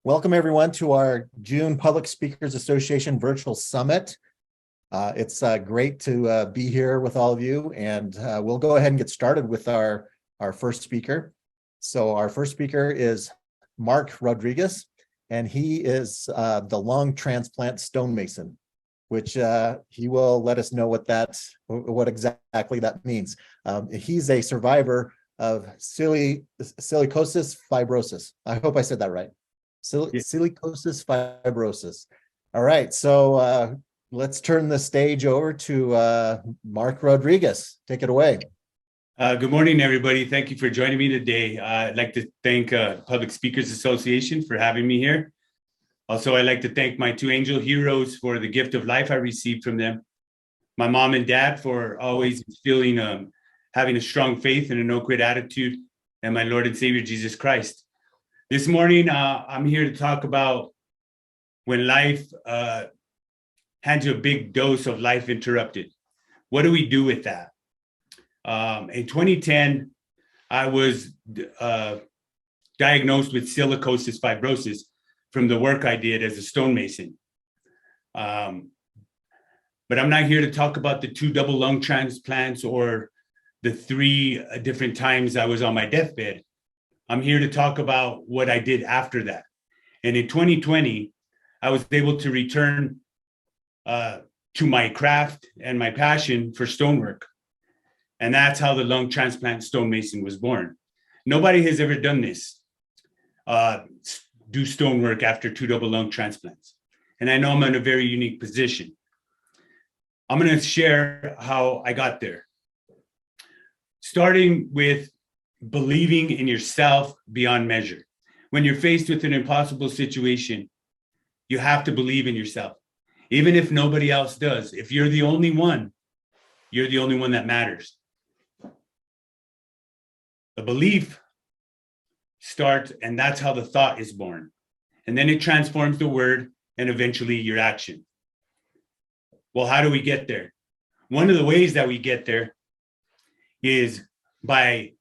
Welcome everyone to our June Public Speakers Association Virtual Summit. It's great to be here with all of you, and we'll go ahead and get started with our first speaker. So our first speaker is Mark Rodriguez, and he is the lung transplant stonemason, which he will let us know what exactly that means. He's a survivor of silicosis fibrosis. I hope I said that right. Silicosis fibrosis. All right, so let's turn the stage over to Mark Rodriguez. Take it away. Good morning, everybody. Thank you for joining me today. I'd like to thank Public Speakers Association for having me here. Also, I'd like to thank my two angel heroes for the gift of life I received from them. My mom and dad for always instilling, having a strong faith and a no-quit attitude, and my Lord and Savior, Jesus Christ. This morning, I'm here to talk about when life hands you a big dose of life interrupted. What do we do with that? In 2010, I was diagnosed with silicosis fibrosis from the work I did as a stonemason. But I'm not here to talk about the 2 double lung transplants or the 3 different times I was on my deathbed. I'm here to talk about what I did after that. And in 2020, I was able to return to my craft and my passion for stonework. And that's how the lung transplant stonemason was born. Nobody has ever done this, do stonework after 2 double lung transplants. And I know I'm in a very unique position. I'm going to share how I got there. Starting with believing in yourself beyond measure. When you're faced with an impossible situation, you have to believe in yourself. Even if nobody else does, if you're the only one that matters. The belief starts, and that's how the thought is born. And then it transforms the word and eventually your action. Well, how do we get there? One of the ways that we get there is by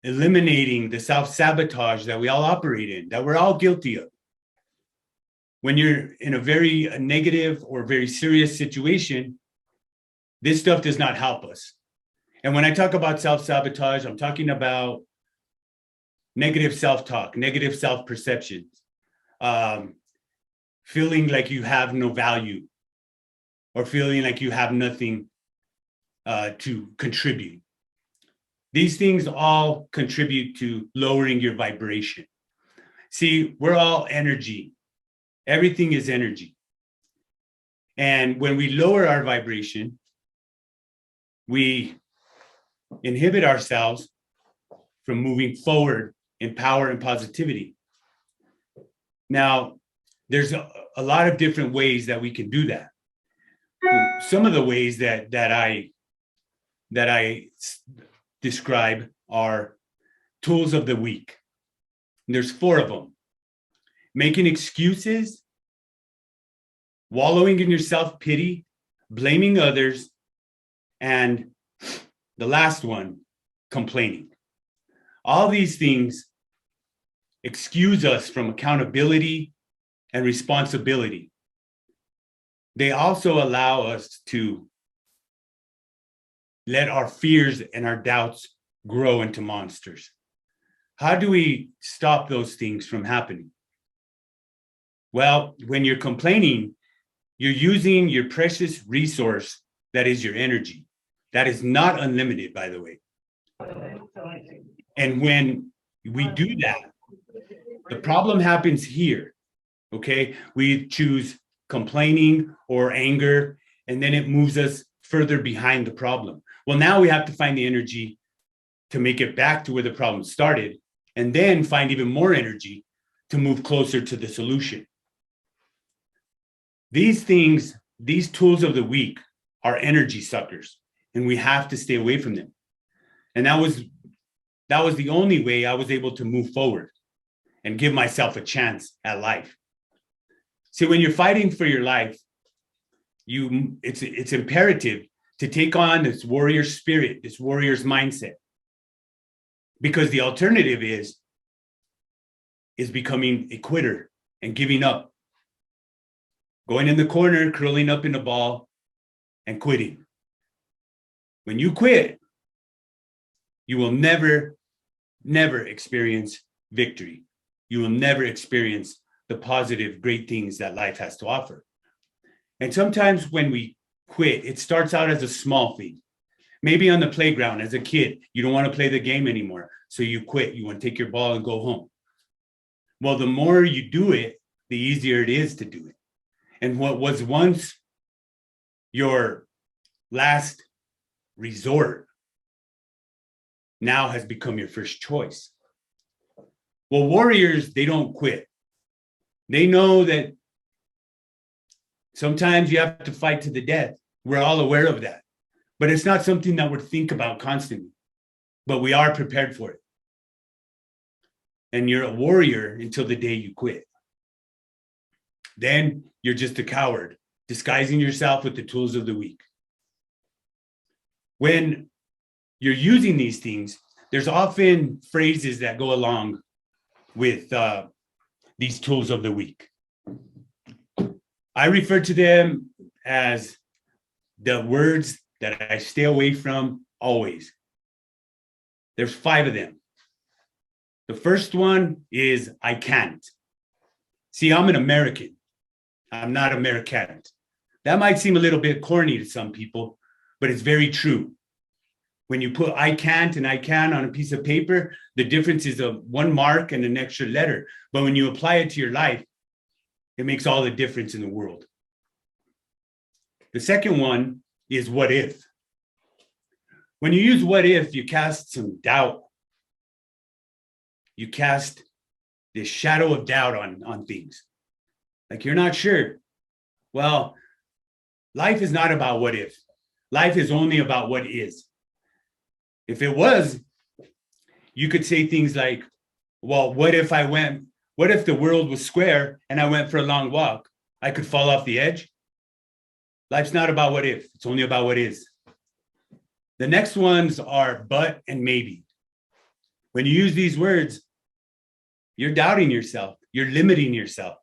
eliminating the self-sabotage that we all operate in, that we're all guilty of. When you're in a very negative or very serious situation, this stuff does not help us. And when I talk about self-sabotage, I'm talking about negative self-talk, negative self-perceptions, feeling like you have no value or feeling like you have nothing to contribute. These things all contribute to lowering your vibration. See, we're all energy. Everything is energy. And when we lower our vibration, we inhibit ourselves from moving forward in power and positivity. Now, there's a lot of different ways that we can do that. Some of the ways that I describe are tools of the week. And there's 4 of them. Making excuses, wallowing in your self-pity, blaming others, and the last one, complaining. All these things excuse us from accountability and responsibility. They also allow us to let our fears and our doubts grow into monsters. How do we stop those things from happening? Well, when you're complaining, you're using your precious resource that is your energy. That is not unlimited, by the way. And when we do that, the problem happens here, okay? We choose complaining or anger, and then it moves us further behind the problem. Well, now we have to find the energy to make it back to where the problem started, and then find even more energy to move closer to the solution. These things, these tools of the week are energy suckers, and we have to stay away from them. And that was the only way I was able to move forward and give myself a chance at life. See, when you're fighting for your life, it's imperative to take on this warrior spirit, this warrior's mindset. Because the alternative is is becoming a quitter and giving up. Going in the corner, curling up in the ball, and quitting. When you quit, you will never experience victory. You will never experience the positive, great things that life has to offer. And sometimes when we quit, it starts out as a small thing. Maybe on the playground as a kid, you don't want to play the game anymore. So you quit. You want to take your ball and go home. Well, the more you do it, the easier it is to do it. And what was once your last resort now has become your first choice. Well, warriors, they don't quit. They know that sometimes you have to fight to the death. We're all aware of that. But it's not something that we think about constantly. But we are prepared for it. And you're a warrior until the day you quit. Then you're just a coward, disguising yourself with the tools of the weak. When you're using these things, there's often phrases that go along with these tools of the weak. I refer to them as the words that I stay away from always. There's 5 of them. The first one is I can't. See, I'm an American. I'm not American. That might seem a little bit corny to some people, but it's very true. When you put I can't and I can on a piece of paper, the difference is a 1 mark and an extra letter. But when you apply it to your life, it makes all the difference in the world. The second one is what if. When you use what if, you cast some doubt. You cast this shadow of doubt on things. Like you're not sure. Well, life is not about what if. Life is only about what is. If it was, you could say things like, well, what if the world was square and I went for a long walk? I could fall off the edge. Life's not about what if, it's only about what is. The next ones are but and maybe. When you use these words, you're doubting yourself, you're limiting yourself.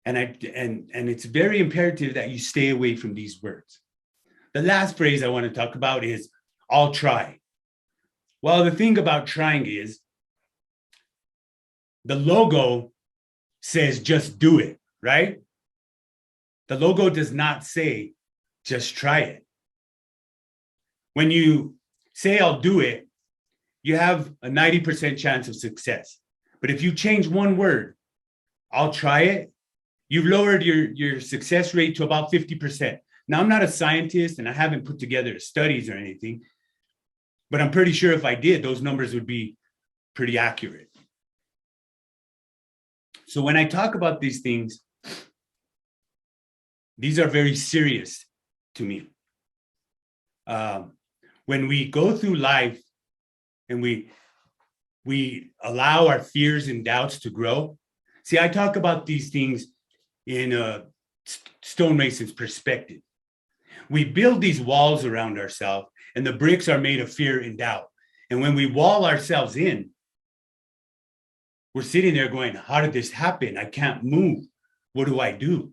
And it's very imperative that you stay away from these words. The last phrase I want to talk about is I'll try. Well, the thing about trying is the logo says just do it, right? The logo does not say just try it. When you say I'll do it, you have a 90% chance of success. But if you change one word, I'll try it, you've lowered your success rate to about 50%. Now, I'm not a scientist and I haven't put together studies or anything, but I'm pretty sure if I did, those numbers would be pretty accurate. So when I talk about these things, these are very serious to me. When we go through life and we allow our fears and doubts to grow. See, I talk about these things in a stonemason's perspective. We build these walls around ourselves, and the bricks are made of fear and doubt. And when we wall ourselves in, we're sitting there going, how did this happen? I can't move. What do I do?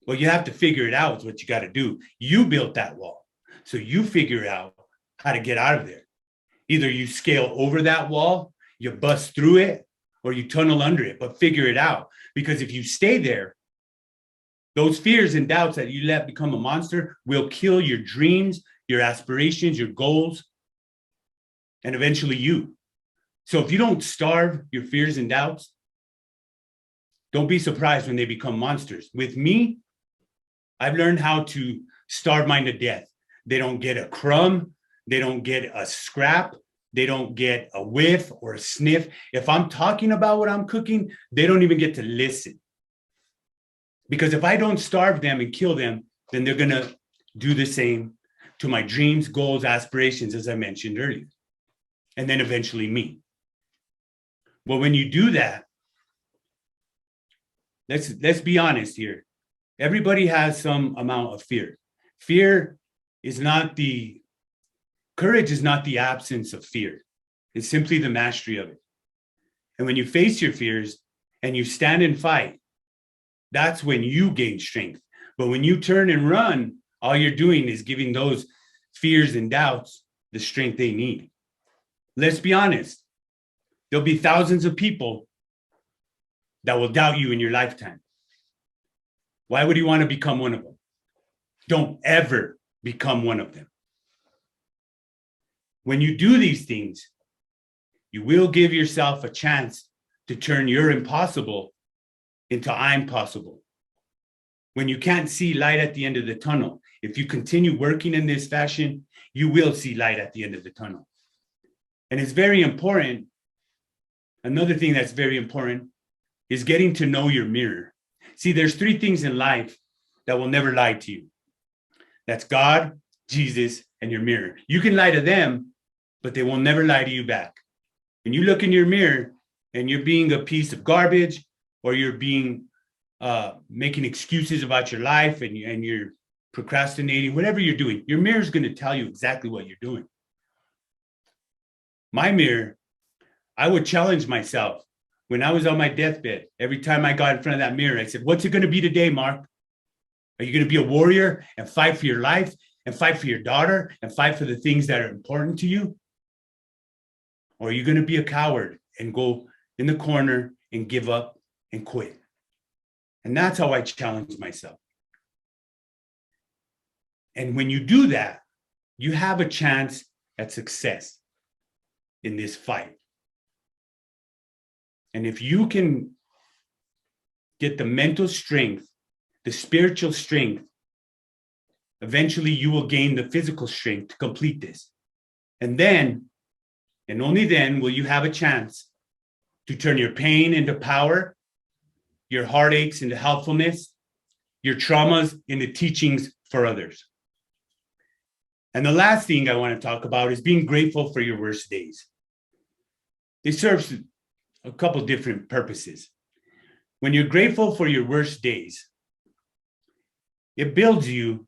Well, you have to figure it out is what you got to do. You built that wall. So you figure out how to get out of there. Either you scale over that wall, you bust through it, or you tunnel under it, but figure it out. Because if you stay there, those fears and doubts that you let become a monster will kill your dreams, your aspirations, your goals, and eventually you. So if you don't starve your fears and doubts, don't be surprised when they become monsters. With me, I've learned how to starve mine to death. They don't get a crumb. They don't get a scrap. They don't get a whiff or a sniff. If I'm talking about what I'm cooking, they don't even get to listen. Because if I don't starve them and kill them, then they're going to do the same to my dreams, goals, aspirations, as I mentioned earlier. And then eventually me. Well, when you do that, let's be honest here. Everybody has some amount of fear. Courage is not the absence of fear. It's simply the mastery of it. And when you face your fears and you stand and fight, that's when you gain strength. But when you turn and run, all you're doing is giving those fears and doubts the strength they need. Let's be honest. There'll be thousands of people that will doubt you in your lifetime. Why would you want to become one of them? Don't ever become one of them. When you do these things, you will give yourself a chance to turn your impossible into I'm possible. When you can't see light at the end of the tunnel, if you continue working in this fashion, you will see light at the end of the tunnel. And it's very important. Another thing that's very important is getting to know your mirror. See, there's three things in life that will never lie to you. That's God, Jesus, and your mirror. You can lie to them, but they will never lie to you back. When you look in your mirror and you're being a piece of garbage, or you're being making excuses about your life, and you're procrastinating, whatever you're doing, your mirror is going to tell you exactly what you're doing. My mirror, I would challenge myself when I was on my deathbed. Every time I got in front of that mirror, I said, what's it going to be today, Mark? Are you going to be a warrior and fight for your life and fight for your daughter and fight for the things that are important to you? Or are you going to be a coward and go in the corner and give up and quit? And that's how I challenge myself. And when you do that, you have a chance at success in this fight. And if you can get the mental strength, the spiritual strength, eventually you will gain the physical strength to complete this. And then, and only then, will you have a chance to turn your pain into power, your heartaches into helpfulness, your traumas into teachings for others. And the last thing I want to talk about is being grateful for your worst days. It serves a couple different purposes. When you're grateful for your worst days, it builds you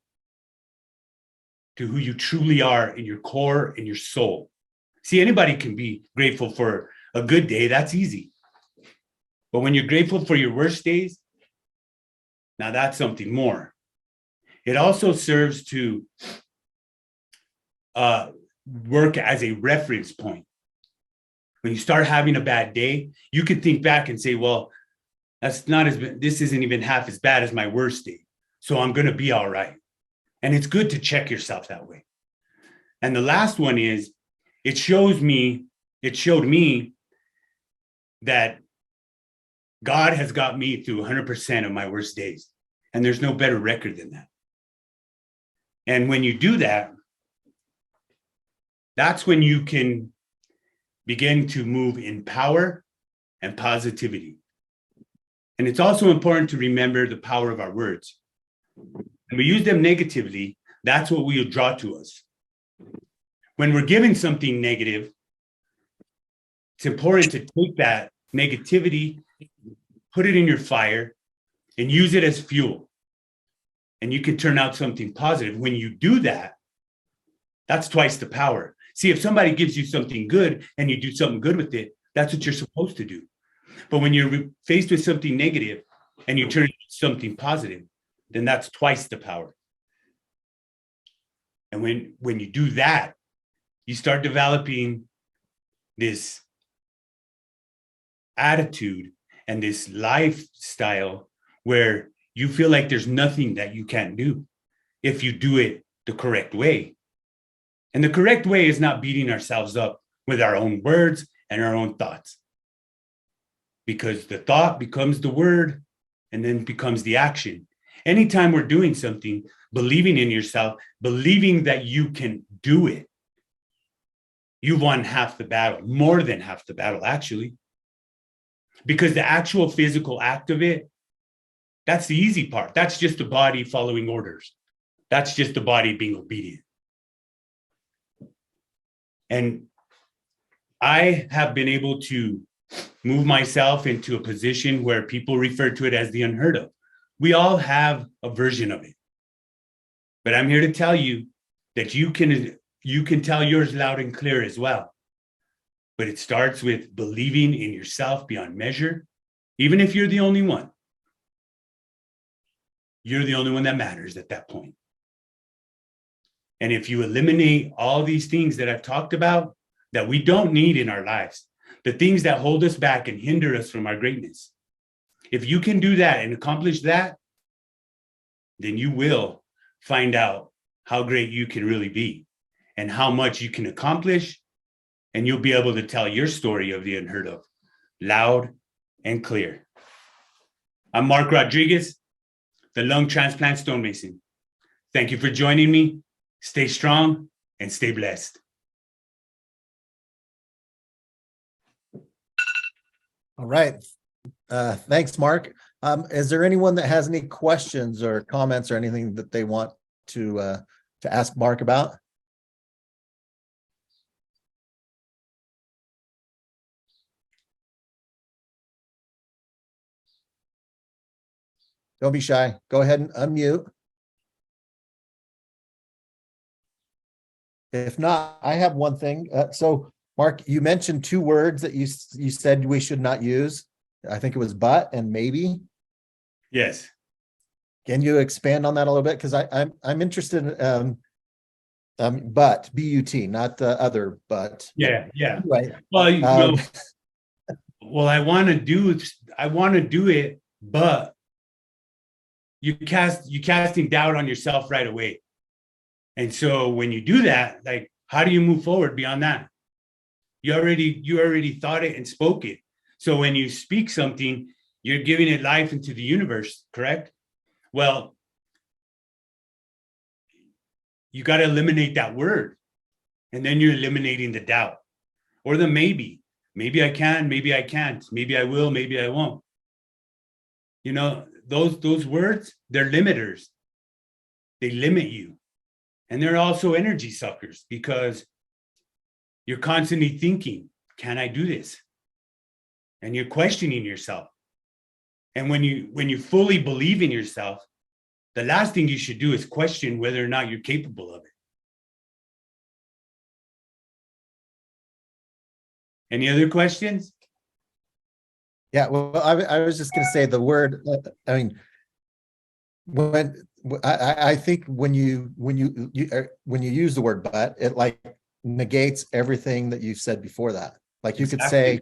to who you truly are in your core, in your soul. See, anybody can be grateful for a good day. That's easy. But when you're grateful for your worst days, now that's something more. It also serves to work as a reference point. When you start having a bad day, you can think back and say, well, this isn't even half as bad as my worst day. So I'm going to be all right. And it's good to check yourself that way. And the last one is, it showed me that God has got me through 100% of my worst days. And there's no better record than that. And when you do that, that's when you can begin to move in power and positivity. And it's also important to remember the power of our words. When we use them negatively, that's what will draw to us. When we're given something negative, it's important to take that negativity, put it in your fire, and use it as fuel. And you can turn out something positive. When you do that, that's twice the power. See, if somebody gives you something good and you do something good with it, that's what you're supposed to do. But when you're faced with something negative and you turn it into something positive, then that's twice the power. And when you do that, you start developing this attitude and this lifestyle where you feel like there's nothing that you can't do if you do it the correct way. And the correct way is not beating ourselves up with our own words and our own thoughts. Because the thought becomes the word and then becomes the action. Anytime we're doing something, believing in yourself, believing that you can do it, you've won half the battle, more than half the battle, actually. Because the actual physical act of it, that's the easy part. That's just the body following orders. That's just the body being obedient. And I have been able to move myself into a position where people refer to it as the unheard of. We all have a version of it. But I'm here to tell you that you can tell yours loud and clear as well. but it starts with believing in yourself beyond measure. Even if you're the only one, you're the only one that matters at that point. And if you eliminate all these things that I've talked about that we don't need in our lives, the things that hold us back and hinder us from our greatness, if you can do that and accomplish that, then you will find out how great you can really be and how much you can accomplish. And you'll be able to tell your story of the unheard of, loud and clear. I'm Mark Rodriguez, the lung transplant stonemason. Thank you for joining me. Stay strong and stay blessed. All right. Thanks, Mark. Is there anyone that has any questions or comments or anything that they want to ask Mark about? Don't be shy. Go ahead and unmute. If not, I have one thing. So, Mark, you mentioned two words that you said we should not use. I think it was but and maybe. Yes. Can you expand on that a little bit? Because I'm interested in but B-U-T, not the other but. Yeah. Right. Well, I want to do it, but you're casting doubt on yourself right away. And so when you do that, like, how do you move forward beyond that? You already thought it and spoke it. So when you speak something, you're giving it life into the universe, correct? Well, you got to eliminate that word. And then you're eliminating the doubt or the maybe. Maybe I can, maybe I can't. Maybe I will, maybe I won't. You know, those words, they're limiters. They limit you. And they're also energy suckers because you're constantly thinking, can I do this? And you're questioning yourself. And when you fully believe in yourself, the last thing you should do is question whether or not you're capable of it. Any other questions? Yeah, well, I was just going to say the word. I mean, when I think when you use the word but, it like negates everything that you've said before that. Like you could say,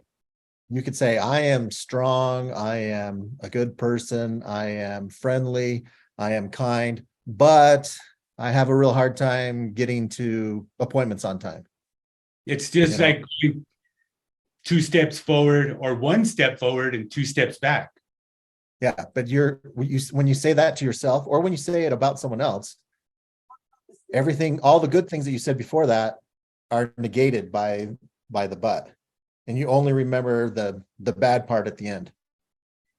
I am strong, I am a good person, I am friendly, I am kind, but I have a real hard time getting to appointments on time. It's just like 2 steps forward or 1 step forward and 2 steps back. Yeah, but when you say that to yourself or when you say it about someone else, all the good things that you said before that are negated by the but. And you only remember the bad part at the end.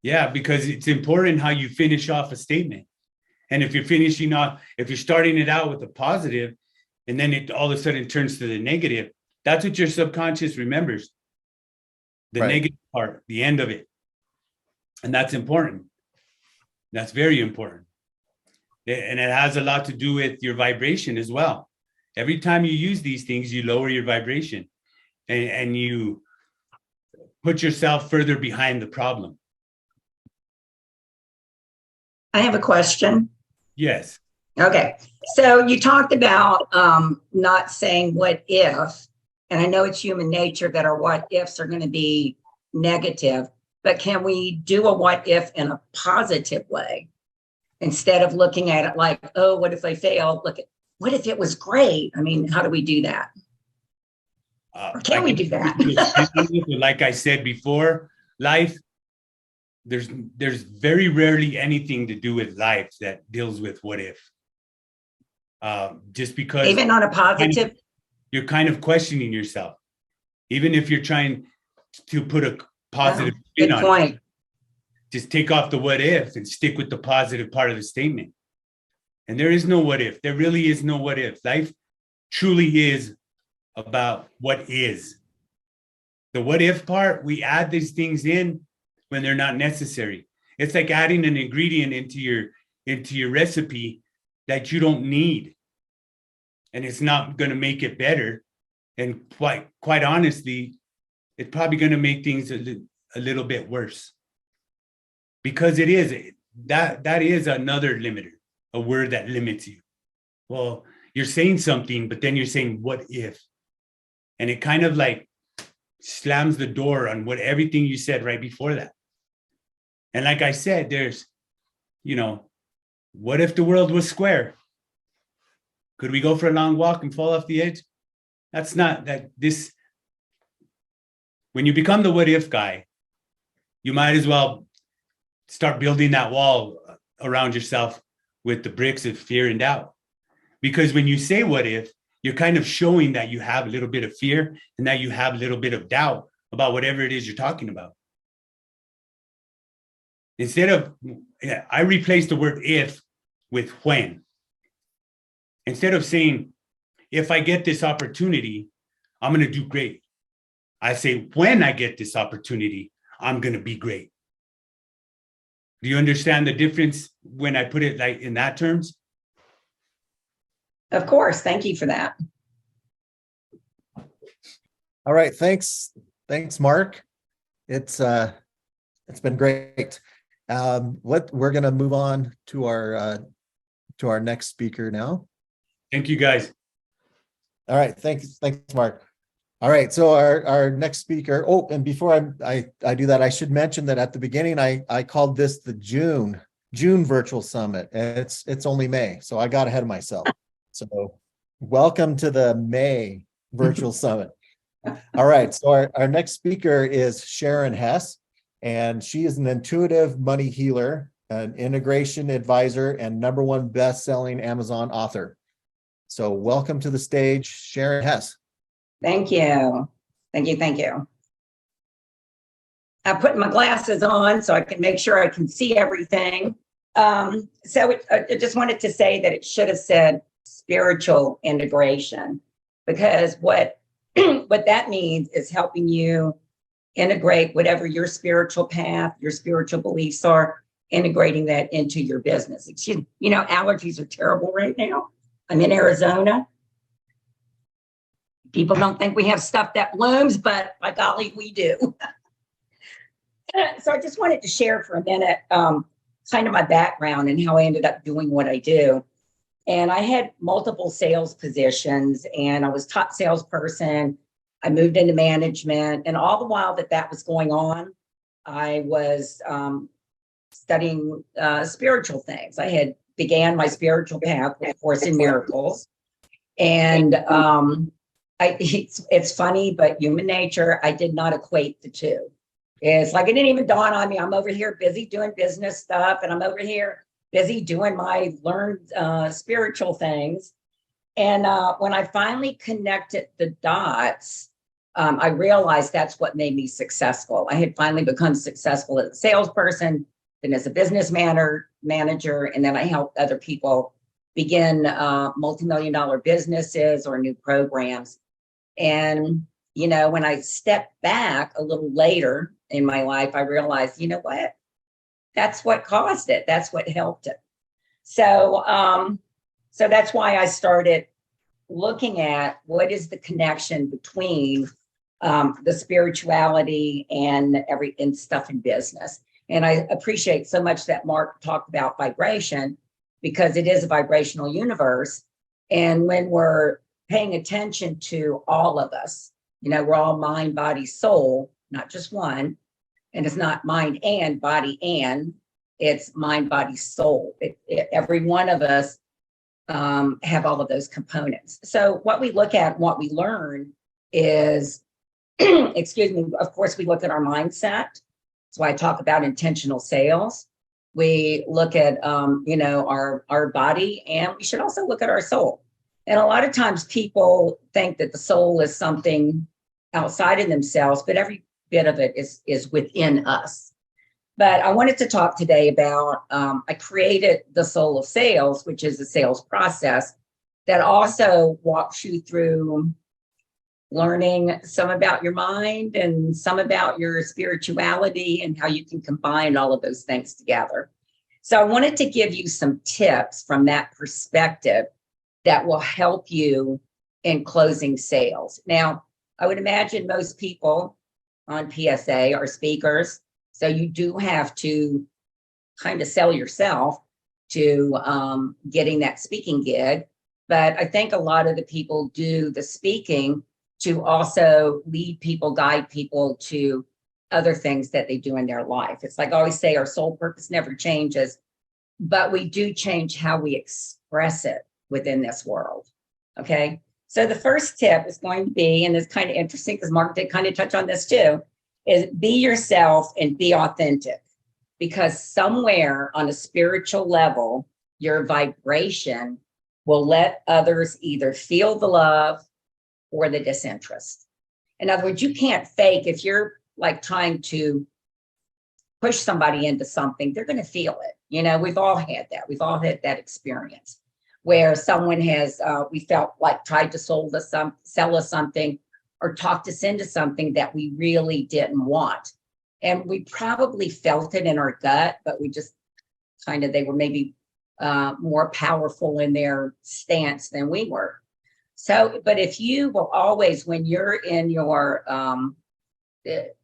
Yeah, because it's important how you finish off a statement. And if you're starting it out with a positive, and then it all of a sudden turns to the negative, that's what your subconscious remembers. The negative part, the end of it. And that's important. That's very important. And it has a lot to do with your vibration as well. Every time you use these things, you lower your vibration and you put yourself further behind the problem. I have a question. Yes. Okay. So you talked about not saying what if, and I know it's human nature that our what ifs are going to be negative, but can we do a what if in a positive way instead of looking at it like, oh, what if I fail? Look at what if it was great? I mean, how do we do that? Or can we do that? Like I said before, life, there's very rarely anything to do with life that deals with what if. Just because even on a positive, you're kind of questioning yourself, even if you're trying to put a positive spin on it. Just take off the what if and stick with the positive part of the statement. And there is no what if. There really is no what if. Life truly is about what is. The what if part, we add these things in when they're not necessary. It's like adding an ingredient into your recipe that you don't need. And it's not going to make it better. And quite honestly, it's probably going to make things a little bit worse. Because it is that is another limiter, a word that limits you. Well, you're saying something, but then you're saying, what if? And it kind of like slams the door on what everything you said right before that. And like I said, there's, what if the world was square? Could we go for a long walk and fall off the edge? That's not that this. When you become the what if guy, you might as well start building that wall around yourself with the bricks of fear and doubt. Because when you say what if, you're kind of showing that you have a little bit of fear and that you have a little bit of doubt about whatever it is you're talking about. Instead of, I replaced the word if with when. Instead of saying, if I get this opportunity, I'm going to do great. I say, when I get this opportunity, I'm going to be great. Do you understand the difference when I put it like in that terms? Of course. Thank you for that. All right. Thanks, Mark. It's been great. We're going to move on to our next speaker now. Thank you, guys. All right. Thanks, Mark. All right. So our next speaker. Oh, and before I do that, I should mention that at the beginning I called this the June virtual summit. And it's only May, so I got ahead of myself. So welcome to the May virtual summit. All right. So our next speaker is Sharon Hess, and she is an intuitive money healer, an integration advisor, and #1 best-selling Amazon author. So welcome to the stage, Sharon Hess. Thank you. Thank you. I'm putting my glasses on so I can make sure I can see everything. I just wanted to say that it should have said spiritual integration, because what that means is helping you integrate whatever your spiritual path, your spiritual beliefs are, integrating that into your business. Allergies are terrible right now. I'm in Arizona. People don't think we have stuff that blooms, but by golly, we do. So I just wanted to share for a minute kind of my background and how I ended up doing what I do. And I had multiple sales positions, and I was top salesperson. I moved into management, and all the while that was going on, I was studying spiritual things. I had began my spiritual path with A Course in Miracles, and it's funny, but human nature, I did not equate the two. It's like it didn't even dawn on me. I'm over here busy doing business stuff, and I'm over here busy doing my learned spiritual things. And when I finally connected the dots, I realized that's what made me successful. I had finally become successful as a salesperson, then as a business manager, and then I helped other people begin multi-million-dollar businesses or new programs. And, when I stepped back a little later in my life, I realized, you know what? That's what caused it. That's what helped it. So that's why I started looking at what is the connection between the spirituality and stuff in business. And I appreciate so much that Mark talked about vibration, because it is a vibrational universe. And when we're paying attention to all of us, we're all mind, body, soul, not just one. And it's not mind and body and, it's mind, body, soul. Every one of us have all of those components. So what we look at, what we learn is, of course, we look at our mindset. That's why I talk about intentional sales. We look at, our body, and we should also look at our soul. And a lot of times people think that the soul is something outside of themselves, but every bit of it is within us. But I wanted to talk today about, I created the Soul of Sales, which is a sales process that also walks you through learning some about your mind and some about your spirituality and how you can combine all of those things together. So I wanted to give you some tips from that perspective that will help you in closing sales. Now, I would imagine most people on PSA are speakers. So you do have to kind of sell yourself to getting that speaking gig. But I think a lot of the people do the speaking to also lead people, guide people to other things that they do in their life. It's like I always say, our sole purpose never changes, but we do change how we express it within this world. Okay. So the first tip is going to be, and it's kind of interesting because Mark did kind of touch on this too, is be yourself and be authentic. Because somewhere on a spiritual level, your vibration will let others either feel the love or the disinterest. In other words, you can't fake. If you're like trying to push somebody into something, they're going to feel it. You know, we've all had that. We've all had that experience where someone has, we felt like tried to sell us something or talked us into something that we really didn't want. And we probably felt it in our gut, but we just kind of, they were maybe more powerful in their stance than we were. So, but if you will always, when you're in your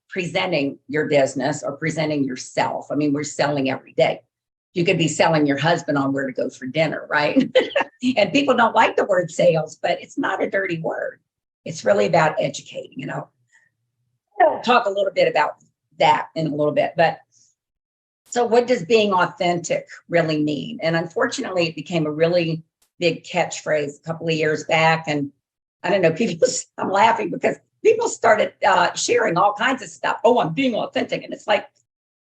presenting your business or presenting yourself, I mean, we're selling every day. You could be selling your husband on where to go for dinner, right? And people don't like the word sales, but it's not a dirty word. It's really about educating, you know. I'll talk a little bit about that in a little bit, but so what does being authentic really mean? And unfortunately, it became a really big catchphrase a couple of years back. And I don't know, people, I'm laughing because people started sharing all kinds of stuff. Oh, I'm being authentic. And it's like,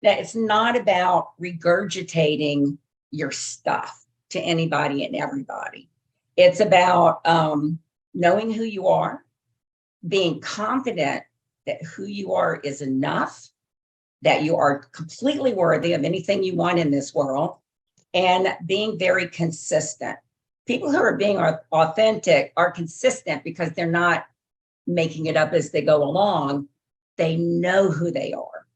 that it's not about regurgitating your stuff to anybody and everybody. It's about knowing who you are, being confident that who you are is enough, that you are completely worthy of anything you want in this world, and being very consistent. People who are being authentic are consistent because they're not making it up as they go along. They know who they are.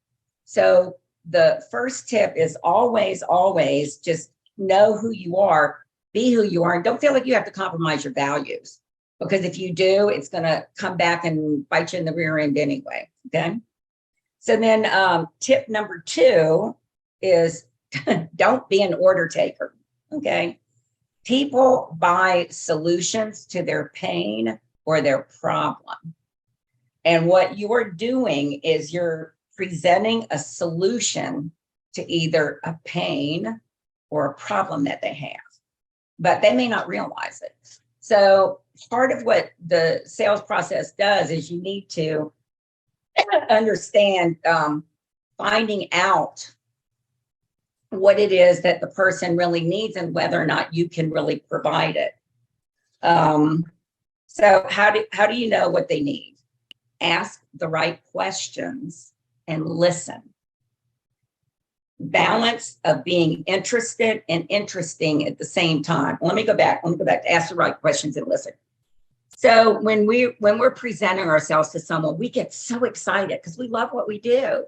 So the first tip is always, always just know who you are, be who you are, and don't feel like you have to compromise your values. Because if you do, it's going to come back and bite you in the rear end anyway. Okay. So then tip number 2 is don't be an order taker. Okay. People buy solutions to their pain or their problem. And what you are doing is you're presenting a solution to either a pain or a problem that they have, but they may not realize it. So part of what the sales process does is you need to understand finding out what it is that the person really needs and whether or not you can really provide it. So how do you know what they need? Ask the right questions and listen. Balance of being interested and interesting at the same time. Let me go back to ask the right questions and listen. So when we're presenting ourselves to someone, we get so excited because we love what we do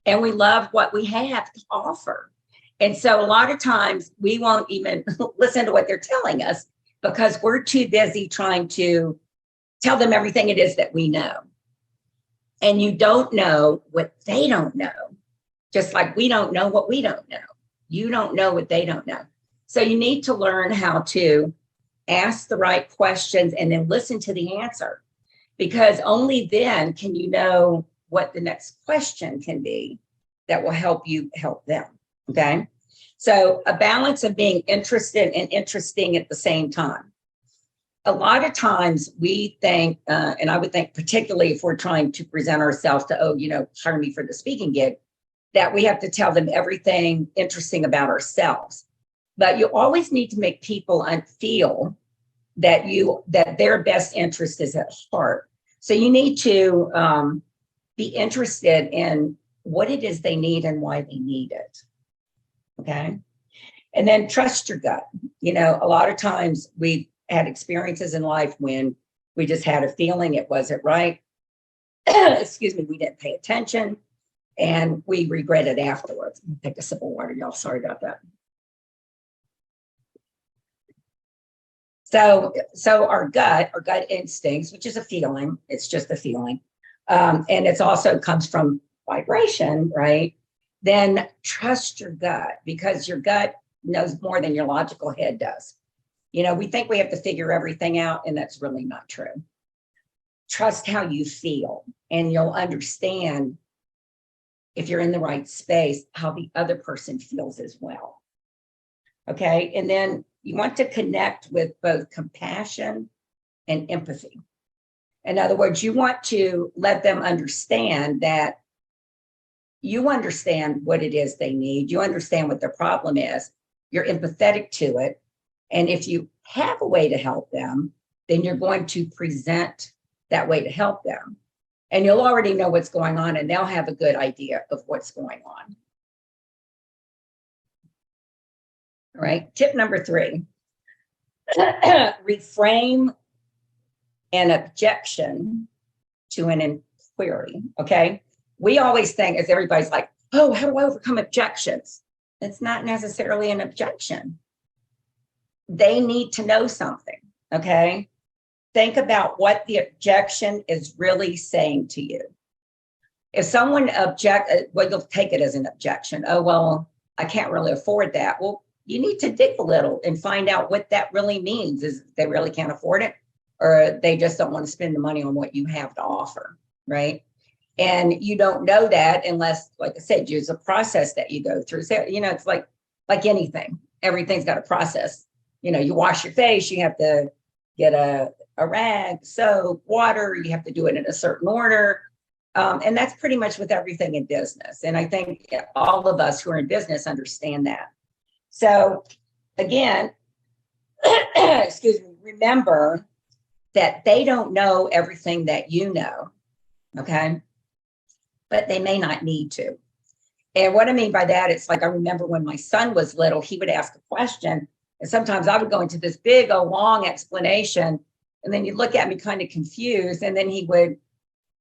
and we love what we have to offer. And so a lot of times we won't even listen to what they're telling us because we're too busy trying to tell them everything it is that we know. And you don't know what they don't know, just like we don't know what we don't know. You don't know what they don't know. So you need to learn how to ask the right questions and then listen to the answer, because only then can you know what the next question can be that will help you help them. Okay. So a balance of being interested and interesting at the same time. A lot of times we think, and I would think particularly if we're trying to present ourselves to, hire me for the speaking gig, that we have to tell them everything interesting about ourselves. But you always need to make people feel that their best interest is at heart. So you need to be interested in what it is they need and why they need it. Okay. And then trust your gut. A lot of times we've had experiences in life when we just had a feeling it wasn't right. Excuse me, we didn't pay attention and we regret it afterwards. Take a sip of water, y'all. Sorry about that. So our gut instincts, which is a feeling, it's just a feeling, and it's also comes from vibration, right? Then trust your gut, because your gut knows more than your logical head does. You know, we think we have to figure everything out, and that's really not true. Trust how you feel, and you'll understand, if you're in the right space, how the other person feels as well. Okay. And then you want to connect with both compassion and empathy. In other words, you want to let them understand that you understand what it is they need. You understand what their problem is. You're empathetic to it. And if you have a way to help them, then you're going to present that way to help them. And you'll already know what's going on, and they'll have a good idea of what's going on. All right. Tip number 3, reframe an objection to an inquiry. Okay. We always think, as everybody's like, oh, how do I overcome objections? It's not necessarily an objection. They need to know something. Okay. Think about what the objection is really saying to you. If someone well, you'll take it as an objection. Oh, well, I can't really afford that. Well, you need to dig a little and find out what that really means. Is they really can't afford it, or they just don't want to spend the money on what you have to offer, right? And you don't know that unless, like I said, use a process that you go through. So, you know, it's like anything. Everything's got a process. You know, you wash your face, you have to get a rag, soap, water, you have to do it in a certain order. And that's pretty much with everything in business. And I think all of us who are in business understand that. So again, excuse me, remember that they don't know everything that you know, okay? But they may not need to. And what I mean by that, it's like, I remember when my son was little, he would ask a question, and sometimes I would go into this big, long explanation, and then you'd look at me kind of confused, and then he would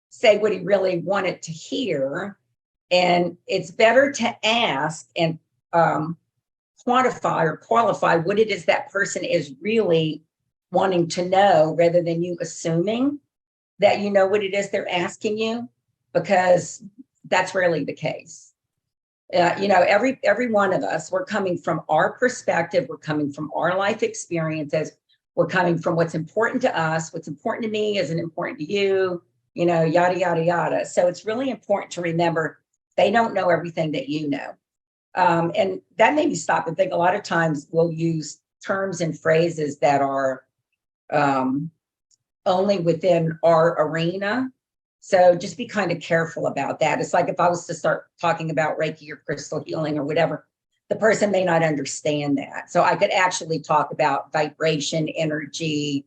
say what he really wanted to hear. And it's better to ask and quantify or qualify what it is that person is really wanting to know, rather than you assuming that you know what it is they're asking you, because that's rarely the case. You know, every one of us, we're coming from our perspective, we're coming from our life experiences, we're coming from what's important to us, what's important to me isn't important to you, you know, yada, yada, yada. So it's really important to remember they don't know everything that you know. And that made me stop and think. A lot of times we'll use terms and phrases that are only within our arena. So just be kind of careful about that. It's like if I was to start talking about Reiki or crystal healing or whatever, the person may not understand that. So I could actually talk about vibration, energy.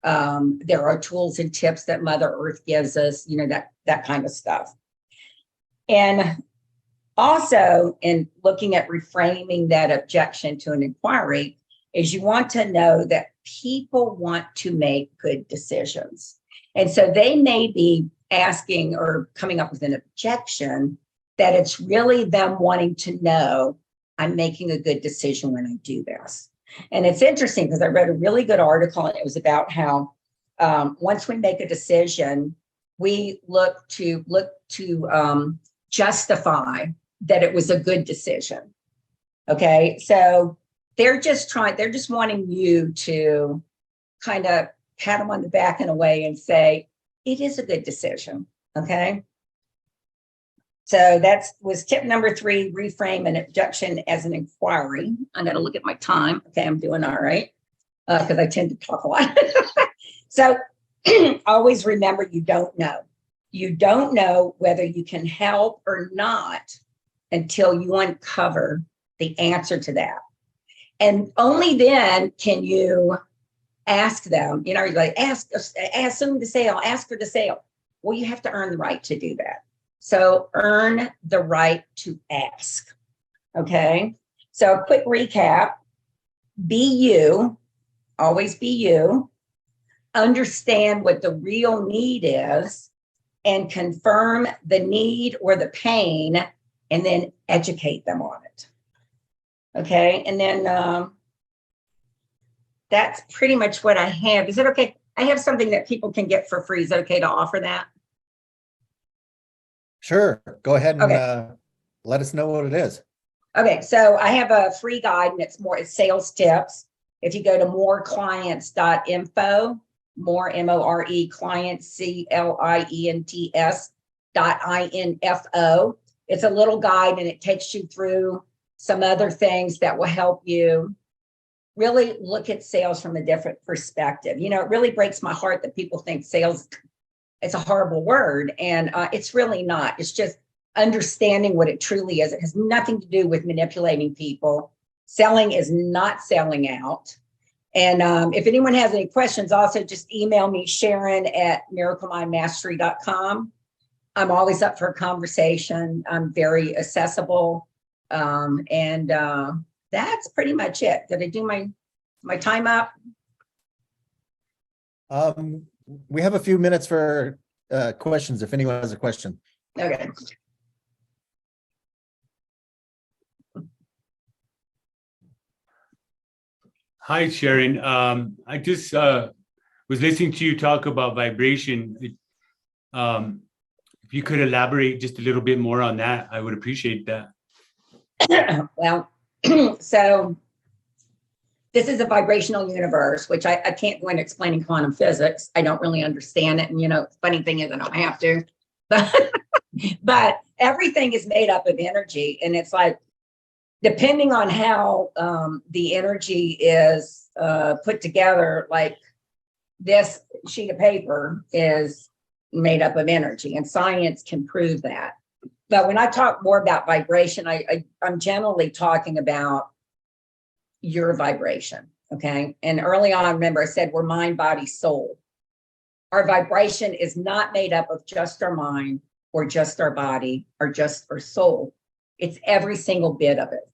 There are tools and tips that Mother Earth gives us, you know, that kind of stuff. And also, in looking at reframing that objection to an inquiry, is you want to know that people want to make good decisions. And so they may be asking or coming up with an objection that it's really them wanting to know, I'm making a good decision when I do this. And it's interesting because I read a really good article, and it was about how once we make a decision, we look to justify that it was a good decision. Okay, so they're just wanting you to kind of pat them on the back in a way and say, it is a good decision. Okay. So that was tip number 3, reframe an objection as an inquiry. I got to look at my time. Okay, I'm doing all right because I tend to talk a lot. So always remember, you don't know. You don't know whether you can help or not until you uncover the answer to that. And only then can you ask them, you know, you're like, assume the sale, ask for the sale. Well, you have to earn the right to do that. So earn the right to ask. Okay. So a quick recap: be you, always be you, understand what the real need is, and confirm the need or the pain, and then educate them on it. Okay. And then that's pretty much what I have. Is it okay? I have something that people can get for free. Is it okay to offer that? Sure. Go ahead and Okay. let us know what it is. Okay, so I have a free guide and it's sales tips. If you go to moreclients.info, more M-O-R-E clients, CLIENTS.info. It's a little guide and it takes you through some other things that will help you really look at sales from a different perspective. You know, it really breaks my heart that people think sales, it's a horrible word, and it's really not. It's just understanding what it truly is. It has nothing to do with manipulating people. Selling is not selling out. And if anyone has any questions, also just email me, Sharon@miraclemindmastery.com. I'm always up for a conversation. I'm very accessible. And that's pretty much it. Did I do my time up? We have a few minutes for questions if anyone has a question. Okay. Hi, Sharon. I just was listening to you talk about vibration. If you could elaborate just a little bit more on that, I would appreciate that. Well, so this is a vibrational universe, which I can't go into explaining quantum physics. I don't really understand it. And, you know, funny thing is I don't have to, but everything is made up of energy. And it's like, depending on how the energy is put together, like this sheet of paper is made up of energy, and science can prove that. But when I talk more about vibration, I'm generally talking about your vibration, okay? And early on, remember I said we're mind, body, soul. Our vibration is not made up of just our mind or just our body or just our soul. It's every single bit of it.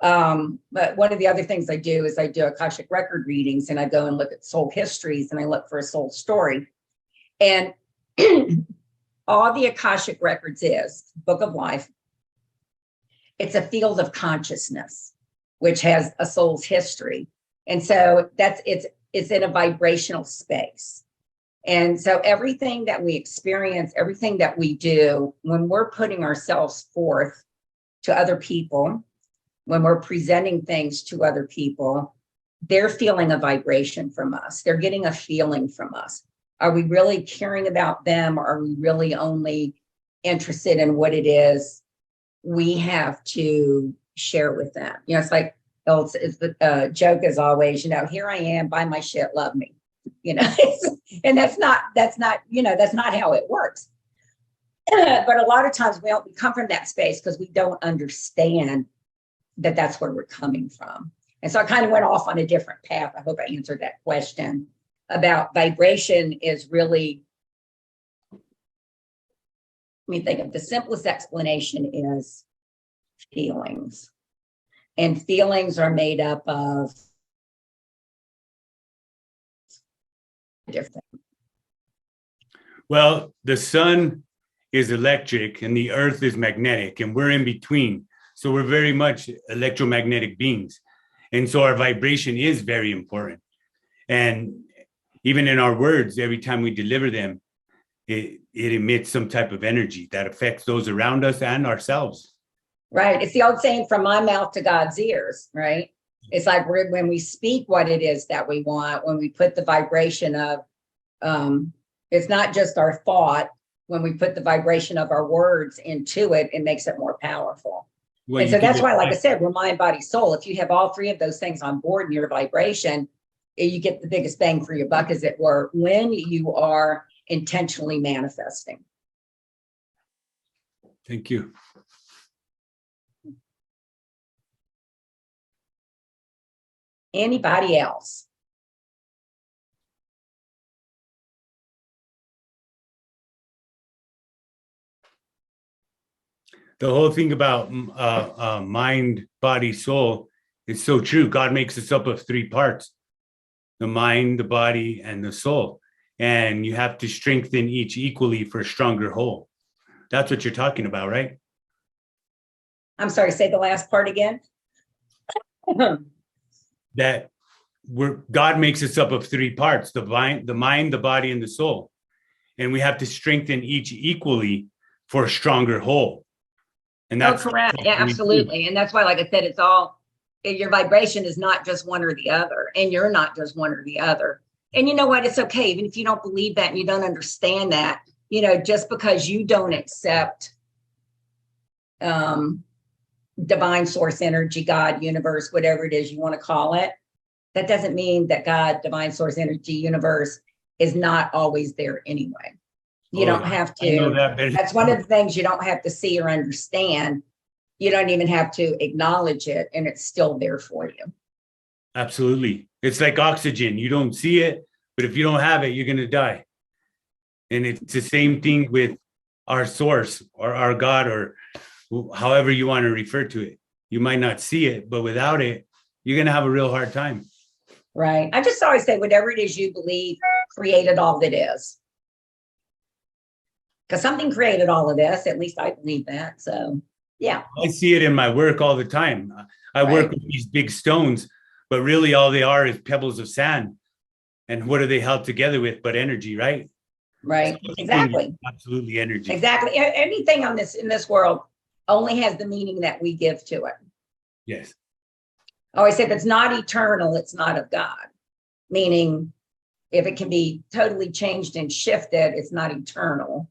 But one of the other things I do is I do Akashic record readings, and I go and look at soul histories, and I look for a soul story. And all the Akashic records is Book of Life. It's a field of consciousness, which has a soul's history. And so it's in a vibrational space. And so everything that we experience, everything that we do, when we're putting ourselves forth to other people, when we're presenting things to other people, they're feeling a vibration from us. They're getting a feeling from us. Are we really caring about them, or are we really only interested in what it is we have to share with them? You know, it's like, it's the joke is always, you know, here I am, buy my shit, love me. You know, and that's not, you know, that's not how it works. But a lot of times we come from that space because we don't understand that that's where we're coming from. And so I kind of went off on a different path. I hope I answered that question about vibration. Is really, let me think of the simplest explanation is feelings. And feelings are made up of different. Well, the sun is electric and the earth is magnetic, and we're in between. So we're very much electromagnetic beings. And so our vibration is very important. And even in our words, every time we deliver them, it emits some type of energy that affects those around us and ourselves. Right. It's the old saying, from my mouth to God's ears, right? It's like when we speak what it is that we want, when we put the vibration of, it's not just our thought, when we put the vibration of our words into it, it makes it more powerful. Well, and so that's why, like I said, we're mind, body, soul. If you have all three of those things on board in your vibration, you get the biggest bang for your buck, as it were, when you are intentionally manifesting. Thank you. Anybody else? The whole thing about mind, body, soul is so true. God makes us up of three parts: the mind, the body, and the soul. And you have to strengthen each equally for a stronger whole. That's what you're talking about, right? I'm sorry, say the last part again. That God makes us up of three parts: the mind, the body, and the soul. And we have to strengthen each equally for a stronger whole. And Oh, that's correct. Yeah, what we do. absolutely. And that's why, like I said, it's all, your vibration is not just one or the other, and you're not just one or the other. And you know what? It's okay. Even if you don't believe that and you don't understand that, just because you don't accept divine source energy, God, universe, whatever it is you want to call it, that doesn't mean that God, divine source energy, universe is not always there anyway. You don't have I know to. that better. That's one of the things you don't have to see or understand. You don't even have to acknowledge it, and it's still there for you. Absolutely. It's like oxygen. You don't see it, but if you don't have it, you're going to die. And it's the same thing with our source or our God, or however you want to refer to it. You might not see it, but without it, you're going to have a real hard time. Right. I just always say whatever it is you believe created all that is. Because something created all of this. At least I believe that. So, yeah. I see it in my work all the time. I work with these big stones, but really all they are is pebbles of sand. And what are they held together with but energy, right? Right. So Exactly. Absolutely energy. Exactly. Anything on this in this world only has the meaning that we give to it. Yes. I always say if it's not eternal, it's not of God. Meaning, if it can be totally changed and shifted, it's not eternal.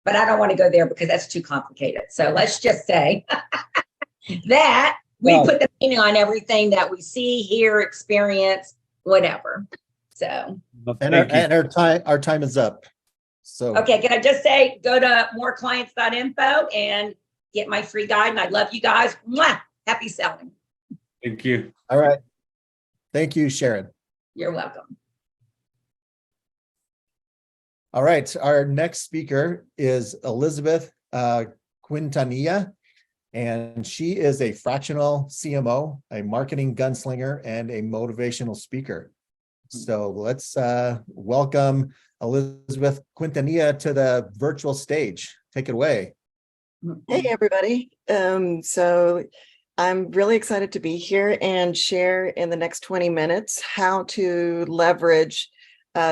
But I don't want to go there because that's too complicated. So let's just say that we put the meaning on everything that we see, hear, experience, whatever. So. And our time is up. So. Okay, can I just say, go to moreclients.info and get my free guide. And I love you guys. Mwah! Happy selling. Thank you. All right. Thank you, Sharon. You're welcome. All right. Our next speaker is Elizabeth Quintanilla, and she is a fractional CMO, a marketing gunslinger, and a motivational speaker. So let's welcome Elizabeth Quintanilla to the virtual stage. Take it away. Hey, everybody. So I'm really excited to be here and share in the next 20 minutes how to leverage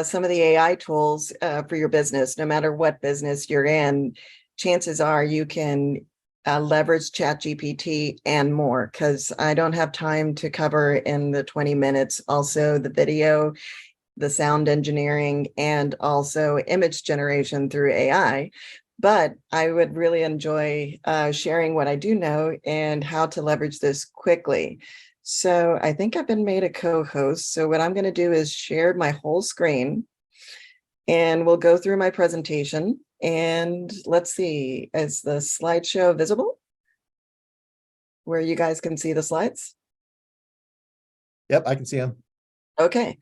some of the AI tools for your business. No matter what business you're in, chances are you can leverage ChatGPT and more, because I don't have time to cover in the 20 minutes. Also, the video, the sound engineering, and also image generation through AI. But I would really enjoy sharing what I do know and how to leverage this quickly. So I think I've been made a co-host. So what I'm going to do is share my whole screen and we'll go through my presentation. And let's see, is the slideshow visible where you guys can see the slides? Yep, I can see them. Okay.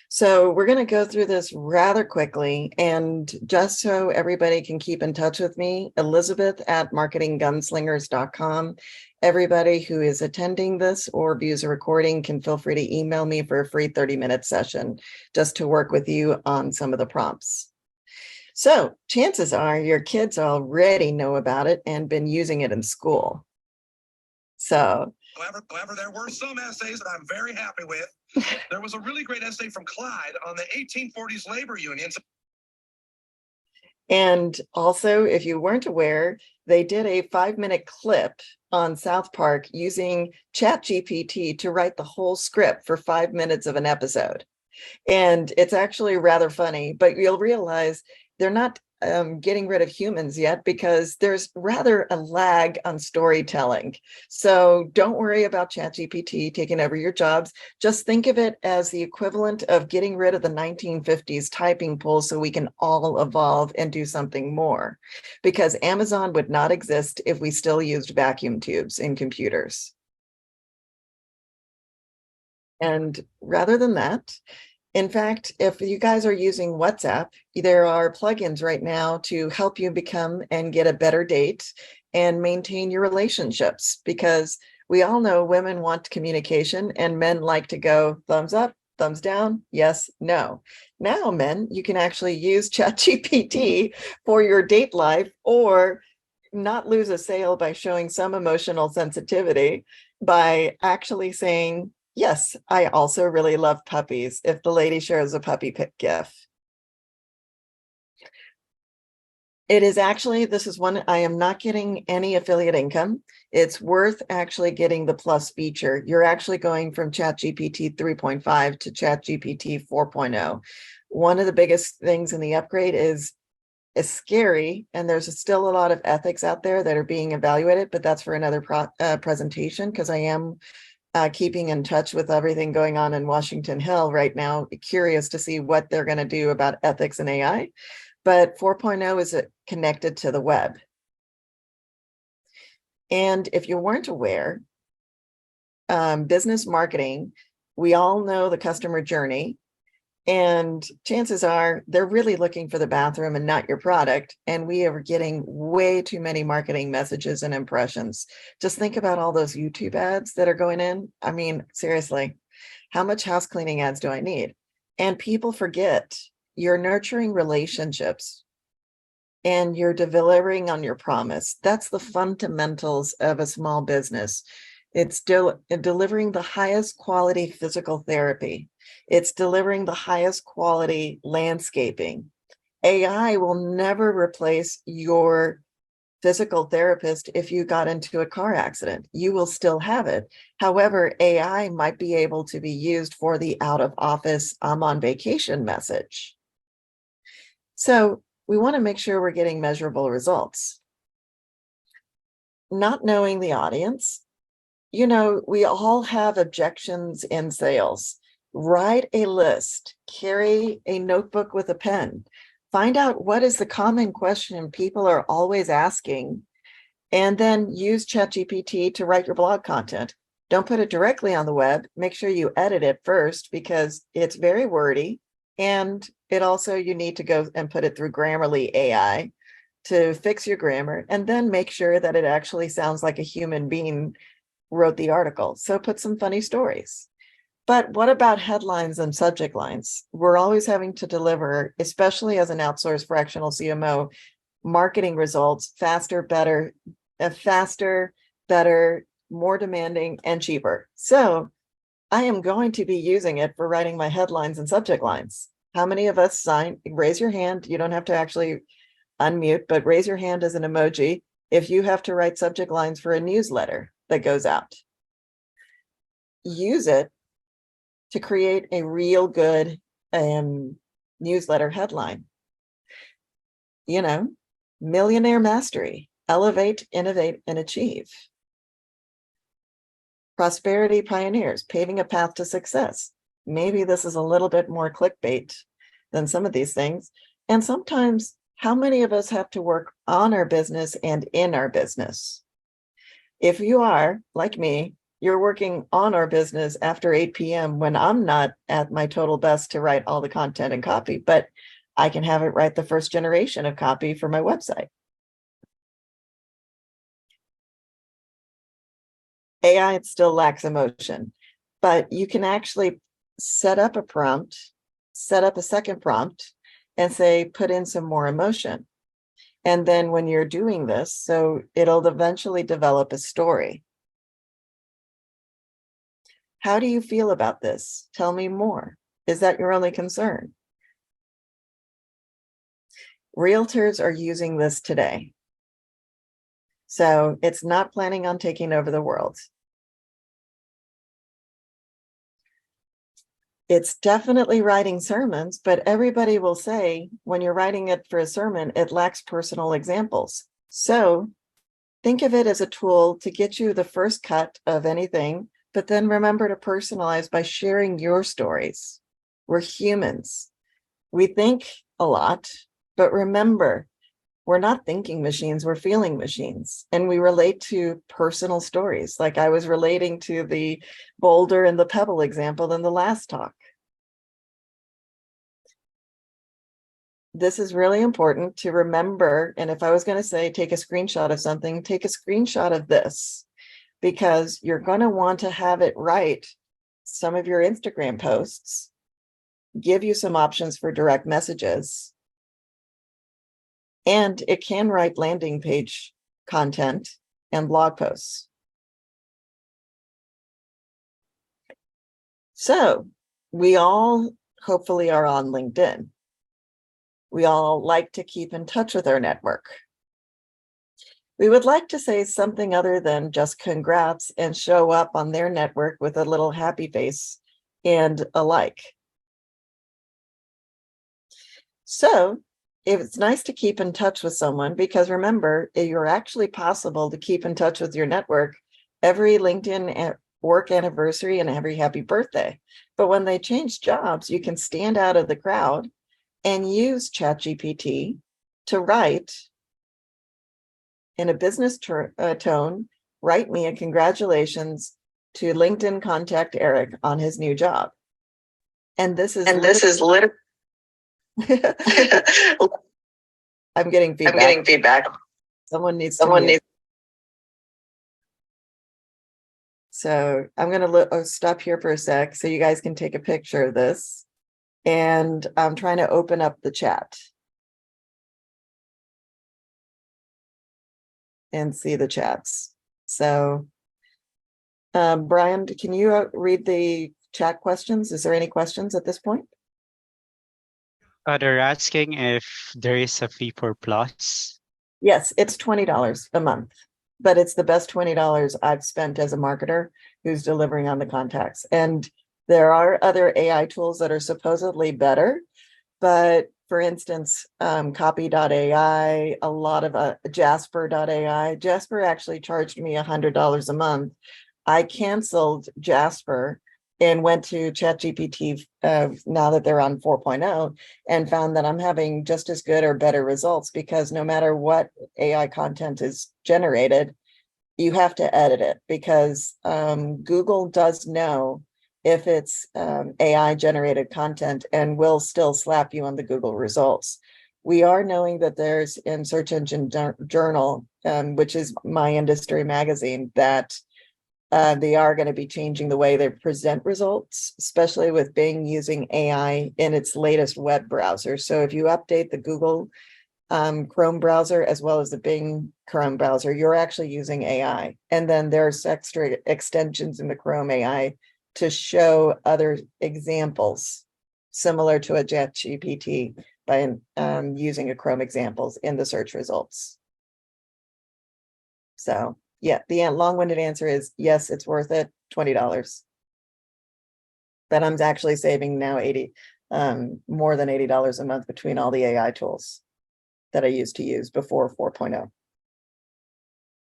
So we're going to go through this rather quickly, and just so everybody can keep in touch with me, Elizabeth@marketinggunslingers.com. Everybody who is attending this or views a recording can feel free to email me for a free 30-minute session just to work with you on some of the prompts. So chances are your kids already know about it and been using it in school. So However, there were some essays that I'm very happy with. There was a really great essay from Clyde on the 1840s labor unions. And also, if you weren't aware, they did a 5-minute clip on South Park using ChatGPT to write the whole script for 5 minutes of an episode. And it's actually rather funny, but you'll realize they're not getting rid of humans yet because there's rather a lag on storytelling. So don't worry about ChatGPT taking over your jobs. Just think of it as the equivalent of getting rid of the 1950s typing pool so we can all evolve and do something more. Because Amazon would not exist if we still used vacuum tubes in computers. And rather than that, in fact, if you guys are using WhatsApp, there are plugins right now to help you become and get a better date and maintain your relationships, because we all know women want communication and men like to go thumbs up, thumbs down, yes, no. Now, men, you can actually use ChatGPT for your date life or not lose a sale by showing some emotional sensitivity by actually saying, yes, I also really love puppies, if the lady shares a puppy gif. It is actually, this is one, I am not getting any affiliate income. It's worth actually getting the plus feature. You're actually going from ChatGPT 3.5 to ChatGPT 4.0. One of the biggest things in the upgrade is scary, and there's still a lot of ethics out there that are being evaluated, but that's for another presentation, because I am keeping in touch with everything going on in Washington Hill right now, curious to see what they're going to do about ethics and AI. But 4.0 is connected to the web. And if you weren't aware, business marketing, we all know the customer journey, and chances are they're really looking for the bathroom and not your product. And we are getting way too many marketing messages and impressions. Just think about all those YouTube ads that are going in. I mean, seriously, how much house cleaning ads do I need? And people forget you're nurturing relationships and you're delivering on your promise. That's the fundamentals of a small business. It's still delivering the highest quality physical therapy. It's delivering the highest quality landscaping. AI will never replace your physical therapist if you got into a car accident. You will still have it. However, AI might be able to be used for the out of office, I'm on vacation message. So we want to make sure we're getting measurable results. Not knowing the audience, we all have objections in sales. Write a list, carry a notebook with a pen, find out what is the common question people are always asking, and then use ChatGPT to write your blog content. Don't put it directly on the web. Make sure you edit it first, because it's very wordy. And it also, you need to go and put it through Grammarly AI to fix your grammar, and then make sure that it actually sounds like a human being wrote the article. So put some funny stories. But what about headlines and subject lines? We're always having to deliver, especially as an outsourced fractional CMO, marketing results faster, better, more demanding, and cheaper. So I am going to be using it for writing my headlines and subject lines. How many of us raise your hand? You don't have to actually unmute, but raise your hand as an emoji if you have to write subject lines for a newsletter that goes out. Use it to create a real good newsletter headline. Millionaire mastery, elevate, innovate, and achieve. Prosperity pioneers, paving a path to success. Maybe this is a little bit more clickbait than some of these things. And sometimes, how many of us have to work on our business and in our business? If you are, like me, you're working on our business after 8 p.m. when I'm not at my total best to write all the content and copy, but I can have it write the first generation of copy for my website. AI still lacks emotion, but you can actually set up a prompt, set up a second prompt, and say, put in some more emotion. And then when you're doing this, so it'll eventually develop a story. How do you feel about this? Tell me more. Is that your only concern? Realtors are using this today. So it's not planning on taking over the world. It's definitely writing sermons, but everybody will say when you're writing it for a sermon, it lacks personal examples. So think of it as a tool to get you the first cut of anything, but then remember to personalize by sharing your stories. We're humans. We think a lot, but remember, we're not thinking machines, we're feeling machines. And we relate to personal stories. Like I was relating to the boulder and the pebble example in the last talk. This is really important to remember. And if I was going to say, take a screenshot of something, take a screenshot of this, because you're going to want to have it write some of your Instagram posts, give you some options for direct messages. And it can write landing page content and blog posts. So we all hopefully are on LinkedIn. We all like to keep in touch with our network. We would like to say something other than just congrats and show up on their network with a little happy face and a like. So it's nice to keep in touch with someone, because remember, you're actually possible to keep in touch with your network every LinkedIn work anniversary and every happy birthday. But when they change jobs, you can stand out of the crowd and use ChatGPT to write in a business tone, write me a congratulations to LinkedIn contact Eric on his new job. And this is literally I'm getting feedback. Someone needs to mute. So I'm going to stop here for a sec so you guys can take a picture of this. And I'm trying to open up the chat and see the chats. So Brian, can you read the chat questions? Is there any questions at this point? They're asking if there is a fee for Plus. Yes, it's $20 a month, but it's the best $20 I've spent as a marketer who's delivering on the contacts. And there are other AI tools that are supposedly better, but for instance, copy.ai, a lot of Jasper.ai. Jasper actually charged me $100 a month. I canceled Jasper and went to ChatGPT now that they're on 4.0 and found that I'm having just as good or better results, because no matter what AI content is generated, you have to edit it, because Google does know if it's AI generated content and will still slap you on the Google results. We are knowing that there's in Search Engine Journal, which is my industry magazine, that they are going to be changing the way they present results, especially with Bing using AI in its latest web browser. So if you update the Google Chrome browser as well as the Bing Chrome browser, you're actually using AI. And then there's extra extensions in the Chrome AI to show other examples similar to a ChatGPT by using a Chrome examples in the search results. So yeah, the long-winded answer is yes, it's worth it, $20. But I'm actually saving now more than $80 a month between all the AI tools that I used to use before 4.0.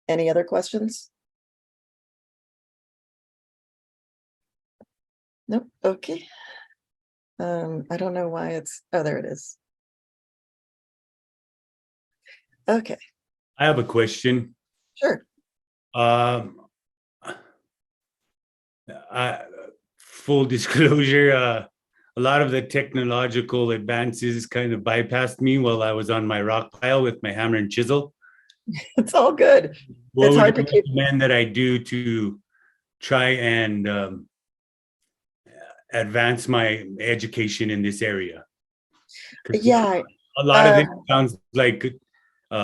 Any other questions? Nope. Okay. I don't know why oh, there it is. Okay. I have a question. Sure. Full disclosure, a lot of the technological advances kind of bypassed me while I was on my rock pile with my hammer and chisel. It's all good. What It's would hard you to keep. recommend that I do to try and advance my education in this area? 'Cause Yeah. a lot of it sounds like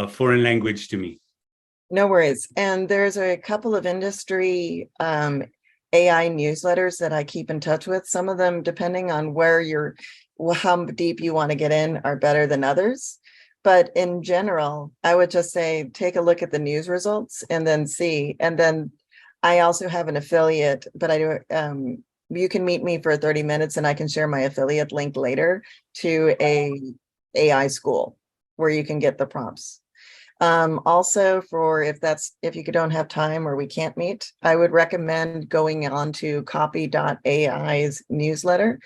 foreign language to me. No worries. And there's a couple of industry AI newsletters that I keep in touch with. Some of them, depending on how deep you want to get in, are better than others. But in general, I would just say, take a look at the news results and then see. And then I also have an affiliate, but I do, you can meet me for 30 minutes and I can share my affiliate link later to a AI school where you can get the prompts. Also, if you don't have time or we can't meet, I would recommend going on to copy.ai's newsletter.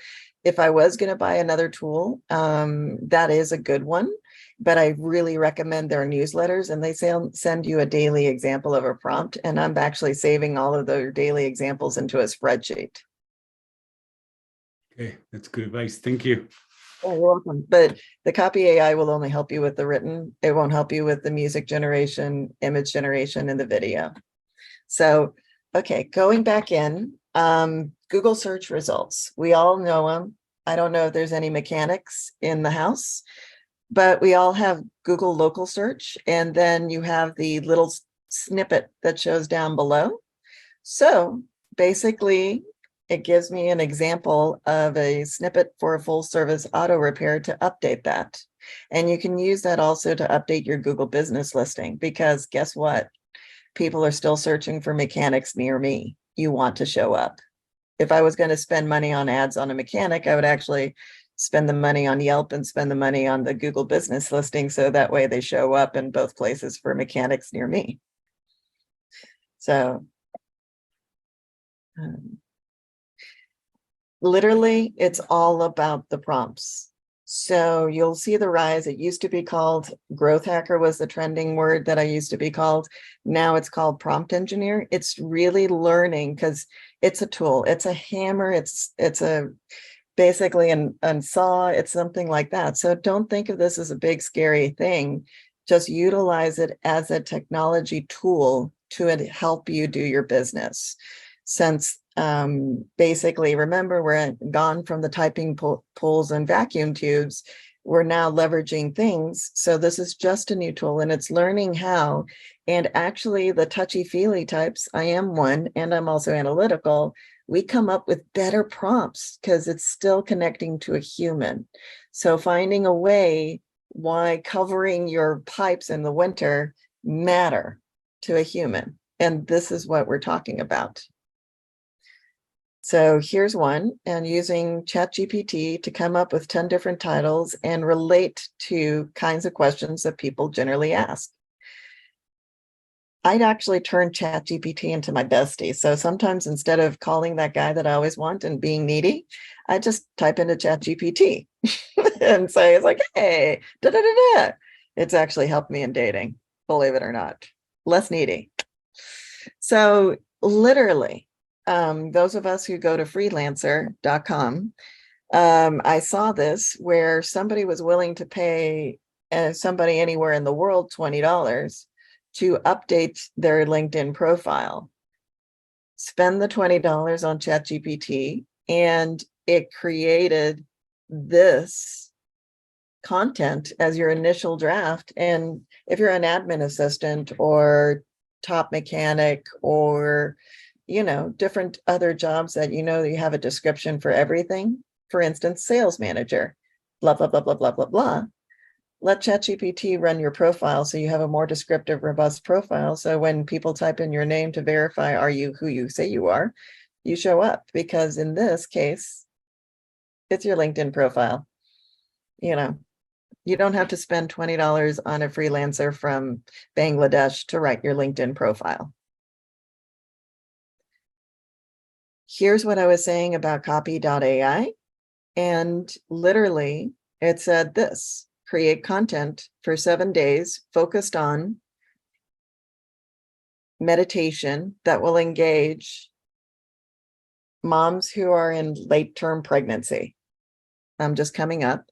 If I was going to buy another tool, that is a good one, but I really recommend their newsletters, and they send you a daily example of a prompt, and I'm actually saving all of their daily examples into a spreadsheet. Okay, that's good advice. Thank you. Oh, you're welcome. But the copy AI will only help you with the written. It won't help you with the music generation, image generation, and the video. So, okay, going back in, Google search results. We all know them. I don't know if there's any mechanics in the house, but we all have Google local search, and then you have the little snippet that shows down below. So basically, it gives me an example of a snippet for a full service auto repair to update that. And you can use that also to update your Google business listing, because guess what? People are still searching for mechanics near me. You want to show up. If I was going to spend money on ads on a mechanic, I would actually spend the money on Yelp and spend the money on the Google business listing. So that way they show up in both places for mechanics near me. So literally, it's all about the prompts. So you'll see the rise. It used to be called growth hacker, was the trending word that I used to be called. Now it's called prompt engineer. It's really learning, because it's a tool. It's a hammer. It's a basically an saw. It's something like that. So don't think of this as a big scary thing. Just utilize it as a technology tool to help you do your business. Since basically, remember, we're gone from the typing pools and vacuum tubes. We're now leveraging things. So this is just a new tool, and it's learning how. And actually, the touchy-feely types, I am one, and I'm also analytical. We come up with better prompts because it's still connecting to a human. So finding a way why covering your pipes in the winter matter to a human. And this is what we're talking about. So here's one, and using ChatGPT to come up with 10 different titles and relate to kinds of questions that people generally ask. I'd actually turn ChatGPT into my bestie. So sometimes instead of calling that guy that I always want and being needy, I just type into ChatGPT and say, it's like, hey, da da da da. It's actually helped me in dating, believe it or not. Less needy. So literally, those of us who go to freelancer.com, I saw this where somebody was willing to pay somebody anywhere in the world $20 to update their LinkedIn profile. Spend the $20 on ChatGPT, and it created this content as your initial draft. And if you're an admin assistant or top mechanic or different other jobs that you have a description for everything. For instance, sales manager, blah, blah, blah, blah, blah, blah, blah. Let ChatGPT run your profile so you have a more descriptive, robust profile. So when people type in your name to verify, are you who you say you are, you show up, because in this case, it's your LinkedIn profile. You don't have to spend $20 on a freelancer from Bangladesh to write your LinkedIn profile. Here's what I was saying about copy.ai. And literally, it said this: create content for 7 days focused on meditation that will engage moms who are in late term pregnancy. I'm just coming up.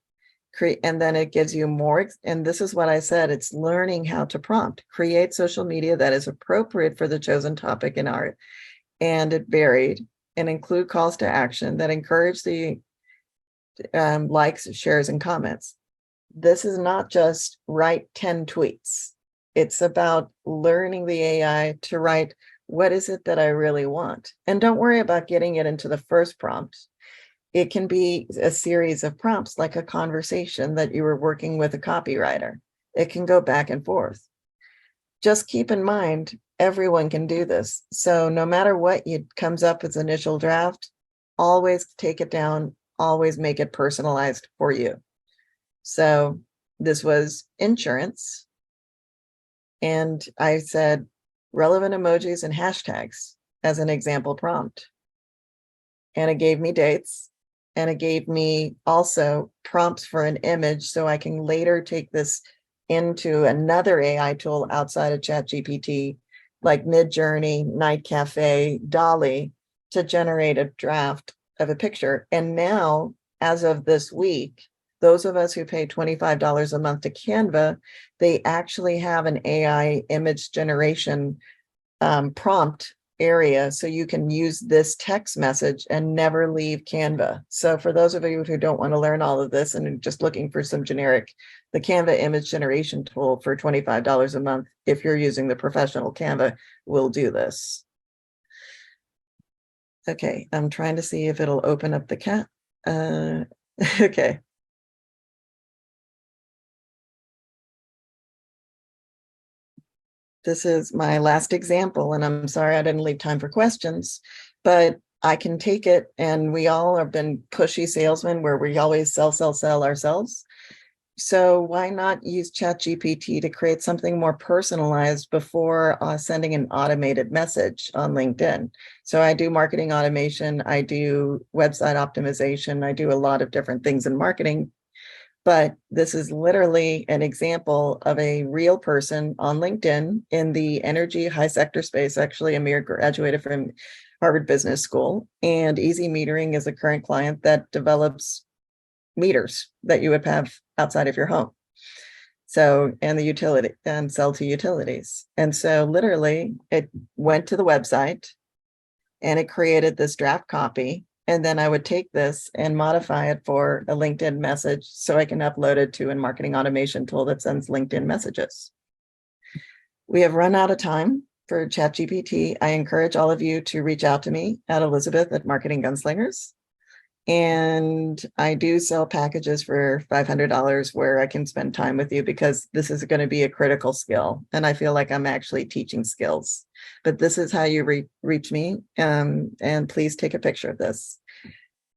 And then it gives you more. And this is what I said, it's learning how to prompt. Create social media that is appropriate for the chosen topic and art. And it varied, and include calls to action that encourage the likes, shares, and comments. This is not just write 10 tweets. It's about learning the AI to write, what is it that I really want? And don't worry about getting it into the first prompt. It can be a series of prompts, like a conversation that you were working with a copywriter. It can go back and forth. Just keep in mind, everyone can do this. So no matter what comes up as initial draft, always take it down, always make it personalized for you. So this was insurance. And I said relevant emojis and hashtags as an example prompt. And it gave me dates. And it gave me also prompts for an image, so I can later take this into another AI tool outside of ChatGPT, like Midjourney, Night Cafe, Dolly, to generate a draft of a picture. And now, as of this week, those of us who pay $25 a month to Canva, they actually have an AI image generation prompt area, so you can use this text message and never leave Canva. So for those of you who don't want to learn all of this and are just looking for some generic, the Canva image generation tool for $25 a month, if you're using the professional Canva, will do this. Okay, I'm trying to see if it'll open up the cat. Okay. this is my last example, and I'm sorry I didn't leave time for questions, but I can take it, and we all have been pushy salesmen where we always sell ourselves. So why not use ChatGPT to create something more personalized before sending an automated message on LinkedIn? So I do marketing automation, I do website optimization, I do a lot of different things in marketing, but this is literally an example of a real person on LinkedIn in the energy high sector space. Actually, Amir graduated from Harvard Business School, and Easy Metering is a current client that develops meters that you would have outside of your home. So, and the utility and sell to utilities. And so literally it went to the website and it created this draft copy. And then I would take this and modify it for a LinkedIn message so I can upload it to a marketing automation tool that sends LinkedIn messages. We have run out of time for ChatGPT. I encourage all of you to reach out to me at Elizabeth at Marketing Gunslingers. And I do sell packages for $500 where I can spend time with you, because this is going to be a critical skill. And I feel like I'm actually teaching skills, but this is how you reach me. And please take a picture of this.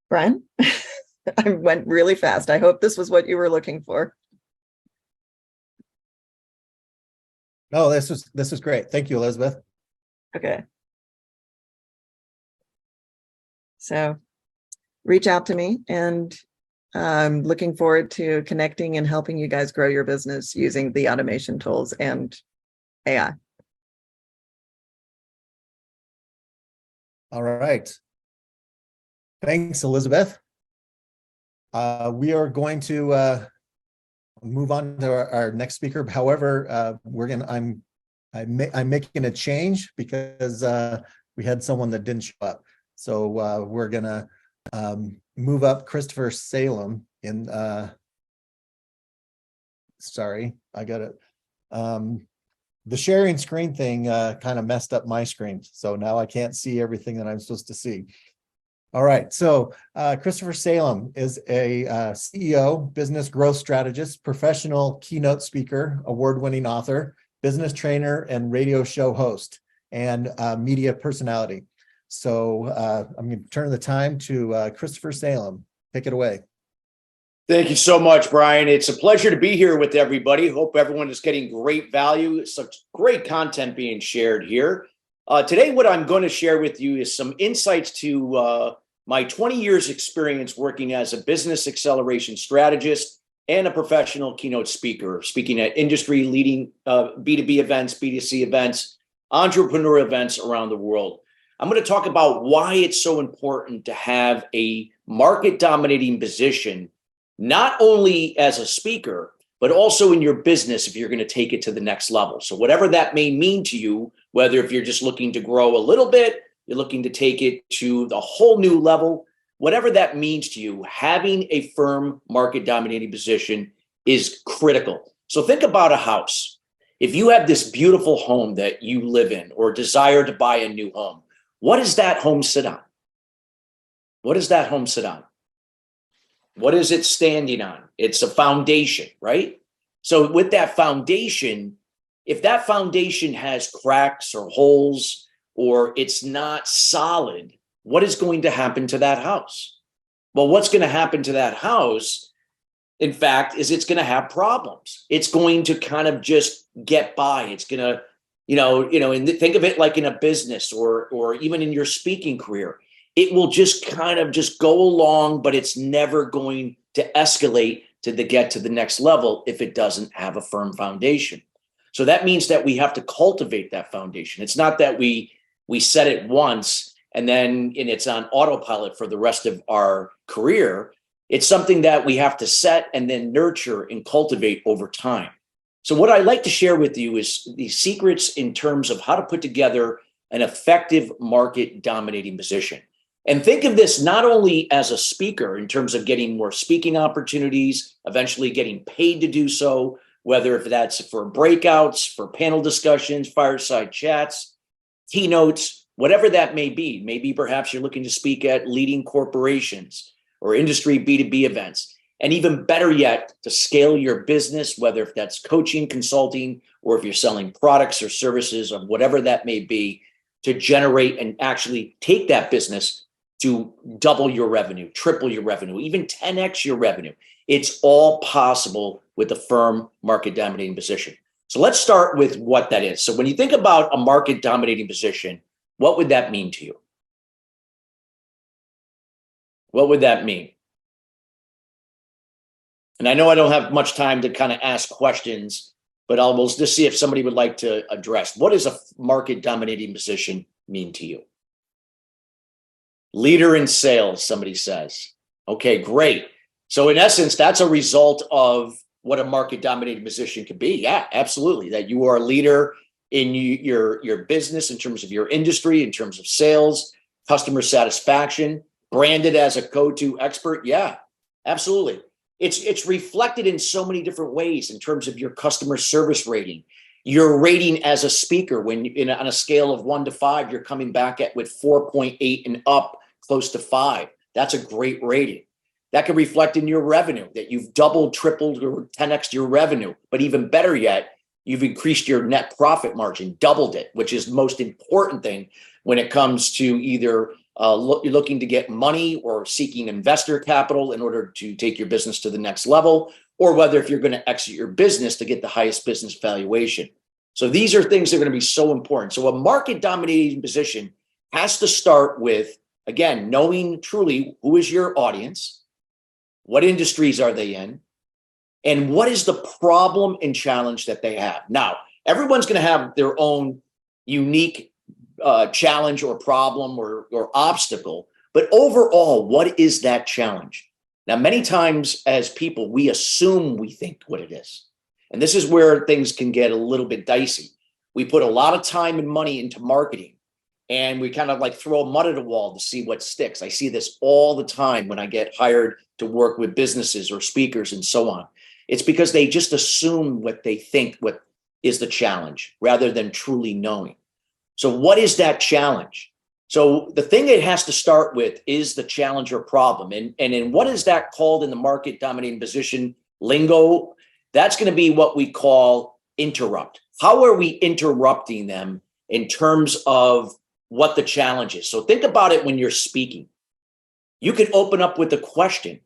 Brian, I went really fast. I hope this was what you were looking for. No, this was great. Thank you, Elizabeth. Okay. So reach out to me, and I'm looking forward to connecting and helping you guys grow your business using the automation tools and AI. All right. Thanks, Elizabeth. We are going to move on to our next speaker. However, I'm making a change because we had someone that didn't show up. So we're gonna move up Christopher Salem in, sorry, I got it. The sharing screen thing kind of messed up my screen. So now I can't see everything that I'm supposed to see. All right, so Christopher Salem is a CEO, business growth strategist, professional keynote speaker, award-winning author, business trainer, and radio show host, and media personality. So I'm going to turn the time to Christopher Salem. Take it away. Thank you so much, Brian. It's a pleasure to be here with everybody. Hope everyone is getting great value. Such great content being shared here. Today, what I'm going to share with you is some insights to my 20 years experience working as a business acceleration strategist and a professional keynote speaker, speaking at industry leading B2B events, B2C events, entrepreneurial events around the world. I'm going to talk about why it's so important to have a market dominating position, not only as a speaker, but also in your business if you're going to take it to the next level. So whatever that may mean to you, whether if you're just looking to grow a little bit, you're looking to take it to the whole new level, whatever that means to you, having a firm market dominating position is critical. So think about a house. If you have this beautiful home that you live in or desire to buy a new home, what does that home sit on? What does that home sit on? What is it standing on? It's a foundation, right? So with that foundation, if that foundation has cracks or holes or it's not solid, what is going to happen to that house? Well, what's going to happen to that house, in fact, is it's going to have problems. It's going to kind of just get by. It's going to, and think of it like in a business or even in your speaking career. It will just kind of just go along, but it's never going to escalate to get to the next level if it doesn't have a firm foundation. So that means that we have to cultivate that foundation. It's not that we set it once and it's on autopilot for the rest of our career. It's something that we have to set and then nurture and cultivate over time. So what I'd like to share with you is the secrets in terms of how to put together an effective market dominating position. And think of this not only as a speaker in terms of getting more speaking opportunities, eventually getting paid to do so, whether if that's for breakouts, for panel discussions, fireside chats, keynotes, whatever that may be. Maybe perhaps you're looking to speak at leading corporations or industry B2B events. and even better yet, to scale your business, whether if that's coaching, consulting, or if you're selling products or services or whatever that may be, to generate and actually take that business to double your revenue, triple your revenue, even 10x your revenue. It's all possible with a firm market dominating position. So let's start with what that is. So when you think about a market dominating position, what would that mean to you? What would that mean? And I know I don't have much time to kind of ask questions, but we'll just see if somebody would like to address. What does a market dominating position mean to you? Leader in sales, somebody says. Okay, great. So in essence, that's a result of what a market dominating position could be. Yeah, absolutely. That you are a leader in your business, in terms of your industry, in terms of sales, customer satisfaction, branded as a go-to expert. Yeah, absolutely. It's reflected in so many different ways in terms of your customer service rating, your rating as a speaker. When on a scale of 1 to 5, you're coming back with 4.8 and up, close to 5. That's a great rating. That can reflect in your revenue, that you've doubled, tripled, or 10x your revenue. But even better yet, you've increased your net profit margin, doubled it, which is the most important thing when it comes to either you're looking to get money or seeking investor capital in order to take your business to the next level, or whether if you're going to exit your business to get the highest business valuation. So these are things that are going to be so important. So a market dominating position has to start with, again, knowing truly who is your audience, what industries are they in, and what is the problem and challenge that they have. Now, everyone's going to have their own unique challenge or problem or obstacle, but overall, what is that challenge? Now, many times as people, we assume we think what it is. And this is where things can get a little bit dicey. We put a lot of time and money into marketing, and we kind of like throw mud at a wall to see what sticks. I see this all the time when I get hired to work with businesses or speakers and so on. It's because they just assume what they think what is the challenge rather than truly knowing. So what is that challenge? So the thing it has to start with is the challenge or problem. And in what is that called in the market dominating position lingo? That's going to be what we call interrupt. How are we interrupting them in terms of what the challenge is? So think about it when you're speaking. You can open up with a question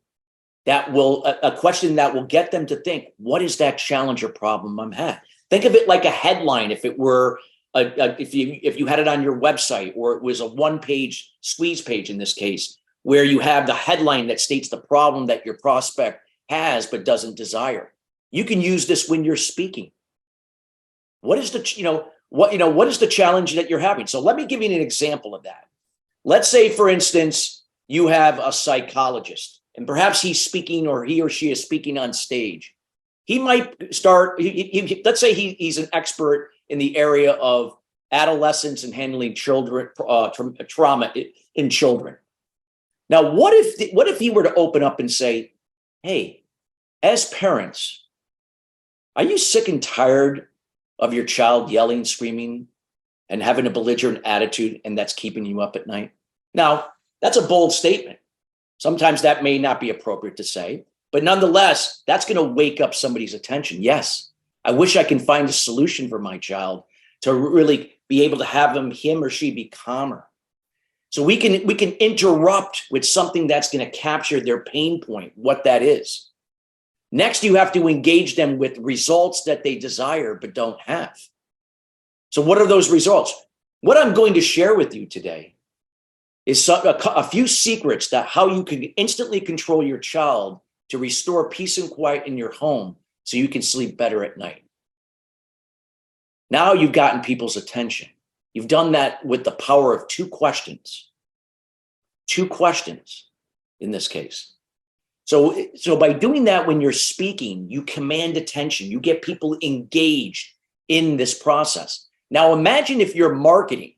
that will get them to think, what is that challenge or problem I'm having? Think of it like a headline. If it were if you had it on your website, or it was a one-page squeeze page in this case, where you have the headline that states the problem that your prospect has but doesn't desire. You can use this when you're speaking. What is what is the challenge that you're having? So let me give you an example of that. Let's say, for instance, you have a psychologist, and perhaps he's speaking, or he or she is speaking on stage. He might start, let's say he's an expert in the area of adolescence and handling children, trauma in children. Now, what if he were to open up and say, hey, as parents, are you sick and tired of your child yelling, screaming, and having a belligerent attitude, and that's keeping you up at night? Now, that's a bold statement. Sometimes that may not be appropriate to say, but nonetheless, that's going to wake up somebody's attention. Yes, I wish I can find a solution for my child to really be able to have him or she be calmer. So we can interrupt with something that's going to capture their pain point, what that is. Next, you have to engage them with results that they desire but don't have. So what are those results? What I'm going to share with you today is a few secrets that how you can instantly control your child to restore peace and quiet in your home so you can sleep better at night. Now you've gotten people's attention. You've done that with the power of two questions. Two questions in this case. So by doing that when you're speaking, you command attention. You get people engaged in this process. Now imagine if you're marketing.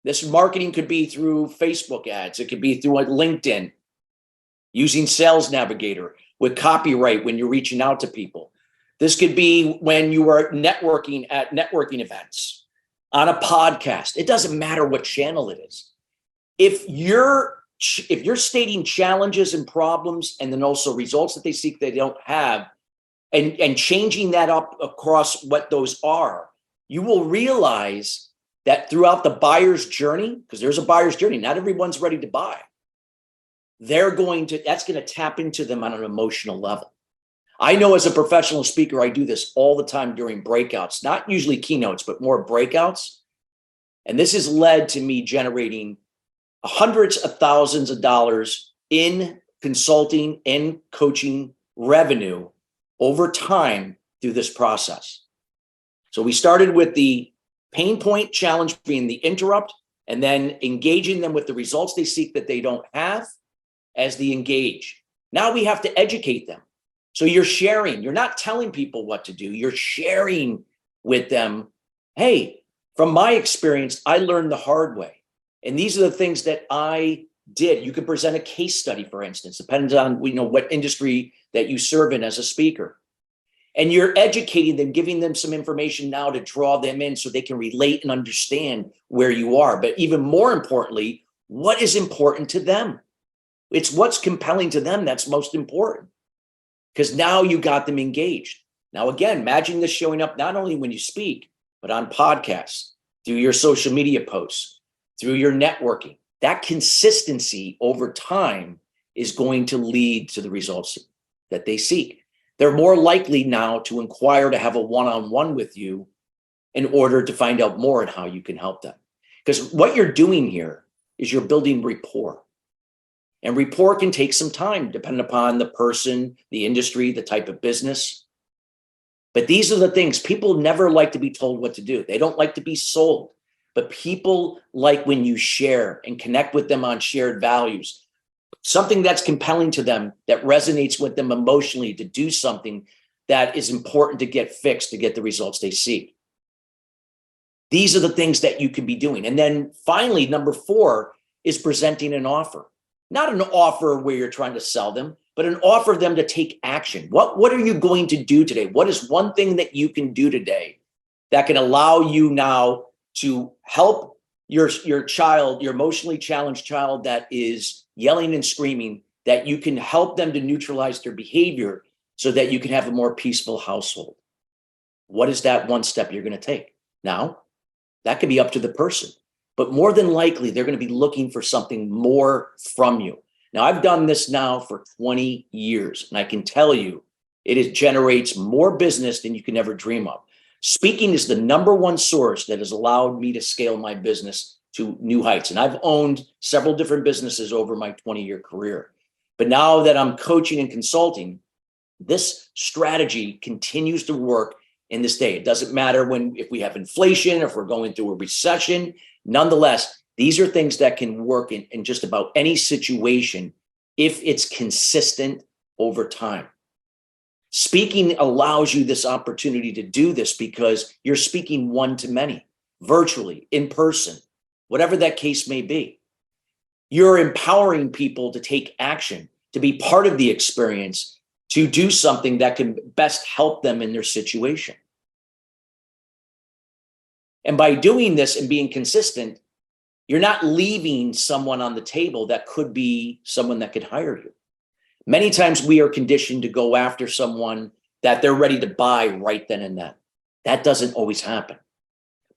This marketing could be through Facebook ads. It could be through LinkedIn, using Sales Navigator with copyright when you're reaching out to people. This could be when you are networking at networking events, on a podcast. It doesn't matter what channel it is. If your if you're stating challenges and problems and then also results that they seek they don't have, and changing that up across what those are, you will realize that throughout the buyer's journey, because there's a buyer's journey, not everyone's ready to buy. That's going to tap into them on an emotional level. I know as a professional speaker, I do this all the time during breakouts, not usually keynotes, but more breakouts. And this has led to me generating hundreds of thousands of dollars in consulting and coaching revenue over time through this process. So we started with the pain point challenge being the interrupt, and then engaging them with the results they seek that they don't have as the engage. Now we have to educate them. So you're sharing, you're not telling people what to do, you're sharing with them, hey, from my experience, I learned the hard way. And these are the things that I did. You could present a case study, for instance, depending on what industry that you serve in as a speaker. And you're educating them, giving them some information now to draw them in so they can relate and understand where you are. But even more importantly, what is important to them? It's what's compelling to them that's most important, because now you got them engaged. Now, again, imagine this showing up not only when you speak, but on podcasts, through your social media posts, through your networking. That consistency over time is going to lead to the results that they seek. They're more likely now to inquire to have a one-on-one with you in order to find out more on how you can help them. Because what you're doing here is you're building rapport. And rapport can take some time depending upon the person, the industry, the type of business. But these are the things people never like to be told what to do. They don't like to be sold. But people like when you share and connect with them on shared values, something that's compelling to them, that resonates with them emotionally to do something that is important to get fixed, to get the results they seek. These are the things that you can be doing. And then finally, number 4 is presenting an offer. Not an offer where you're trying to sell them, but an offer for them to take action. What are you going to do today? What is one thing that you can do today that can allow you now to help your child, your emotionally challenged child that is yelling and screaming, that you can help them to neutralize their behavior so that you can have a more peaceful household? What is that one step you're going to take? Now, that could be up to the person, but more than likely, they're going to be looking for something more from you. Now, I've done this now for 20 years, and I can tell you it generates more business than you can ever dream of. Speaking is the number one source that has allowed me to scale my business to new heights. And I've owned several different businesses over my 20-year career. But now that I'm coaching and consulting, this strategy continues to work in this day. It doesn't matter if we have inflation, or if we're going through a recession. Nonetheless, these are things that can work in just about any situation if it's consistent over time. Speaking allows you this opportunity to do this because you're speaking one-to-many, virtually, in person, whatever that case may be. You're empowering people to take action, to be part of the experience, to do something that can best help them in their situation. And by doing this and being consistent, you're not leaving someone on the table that could be someone that could hire you. Many times we are conditioned to go after someone that they're ready to buy right then and then. That doesn't always happen.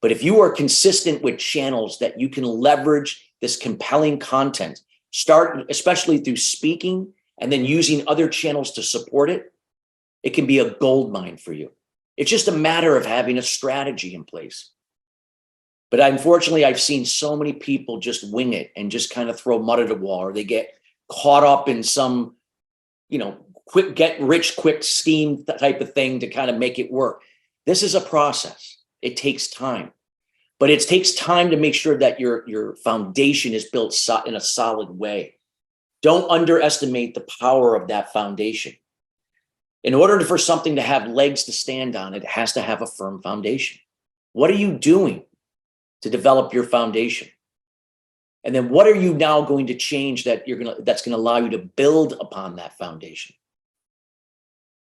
But if you are consistent with channels that you can leverage this compelling content, start especially through speaking and then using other channels to support it, it can be a gold mine for you. It's just a matter of having a strategy in place. But unfortunately, I've seen so many people just wing it and just kind of throw mud at a wall, or they get caught up in some, quick get rich quick scheme type of thing to kind of make it work. This is a process. It takes time, but it takes time to make sure that your foundation is built in a solid way. Don't underestimate the power of that foundation. In order for something to have legs to stand on, it has to have a firm foundation. What are you doing to develop your foundation? And then what are you now going to change that's going to allow you to build upon that foundation?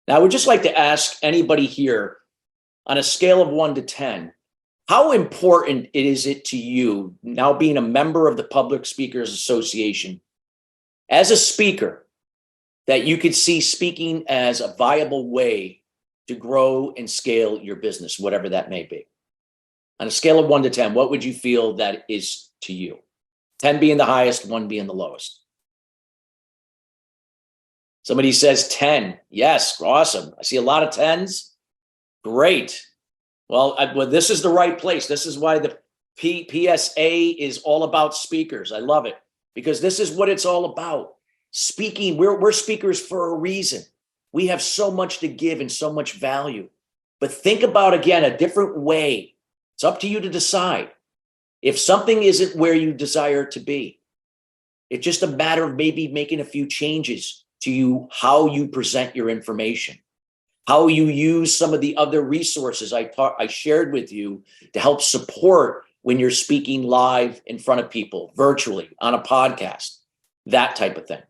Now, I would just like to ask anybody here, on a scale of 1 to 10, how important is it to you, now being a member of the Public Speakers Association, as a speaker that you could see speaking as a viable way to grow and scale your business, whatever that may be? On a scale of 1 to 10, what would you feel that is to you? 10 being the highest, 1 being the lowest. Somebody says 10. Yes, awesome. I see a lot of 10s. Great. Well, this is the right place. This is why the PSA is all about speakers. I love it because this is what it's all about. Speaking, we're speakers for a reason. We have so much to give and so much value. But think about, again, a different way. It's up to you to decide. If something isn't where you desire to be, it's just a matter of maybe making a few changes to you, how you present your information, how you use some of the other resources I shared with you to help support when you're speaking live in front of people, virtually, on a podcast, that type of thing.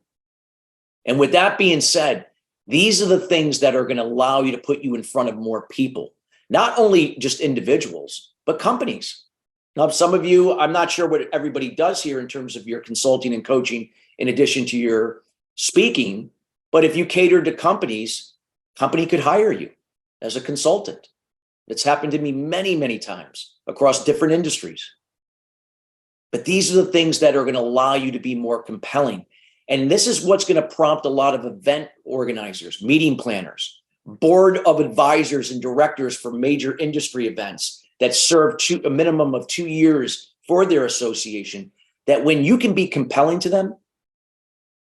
And with that being said, these are the things that are going to allow you to put you in front of more people, not only just individuals, but companies. Now, some of you, I'm not sure what everybody does here in terms of your consulting and coaching in addition to your speaking, but if you cater to companies, company could hire you as a consultant. It's happened to me many, many times across different industries. But these are the things that are going to allow you to be more compelling. And this is what's going to prompt a lot of event organizers, meeting planners, board of advisors and directors for major industry events that serve a minimum of 2 years for their association, that when you can be compelling to them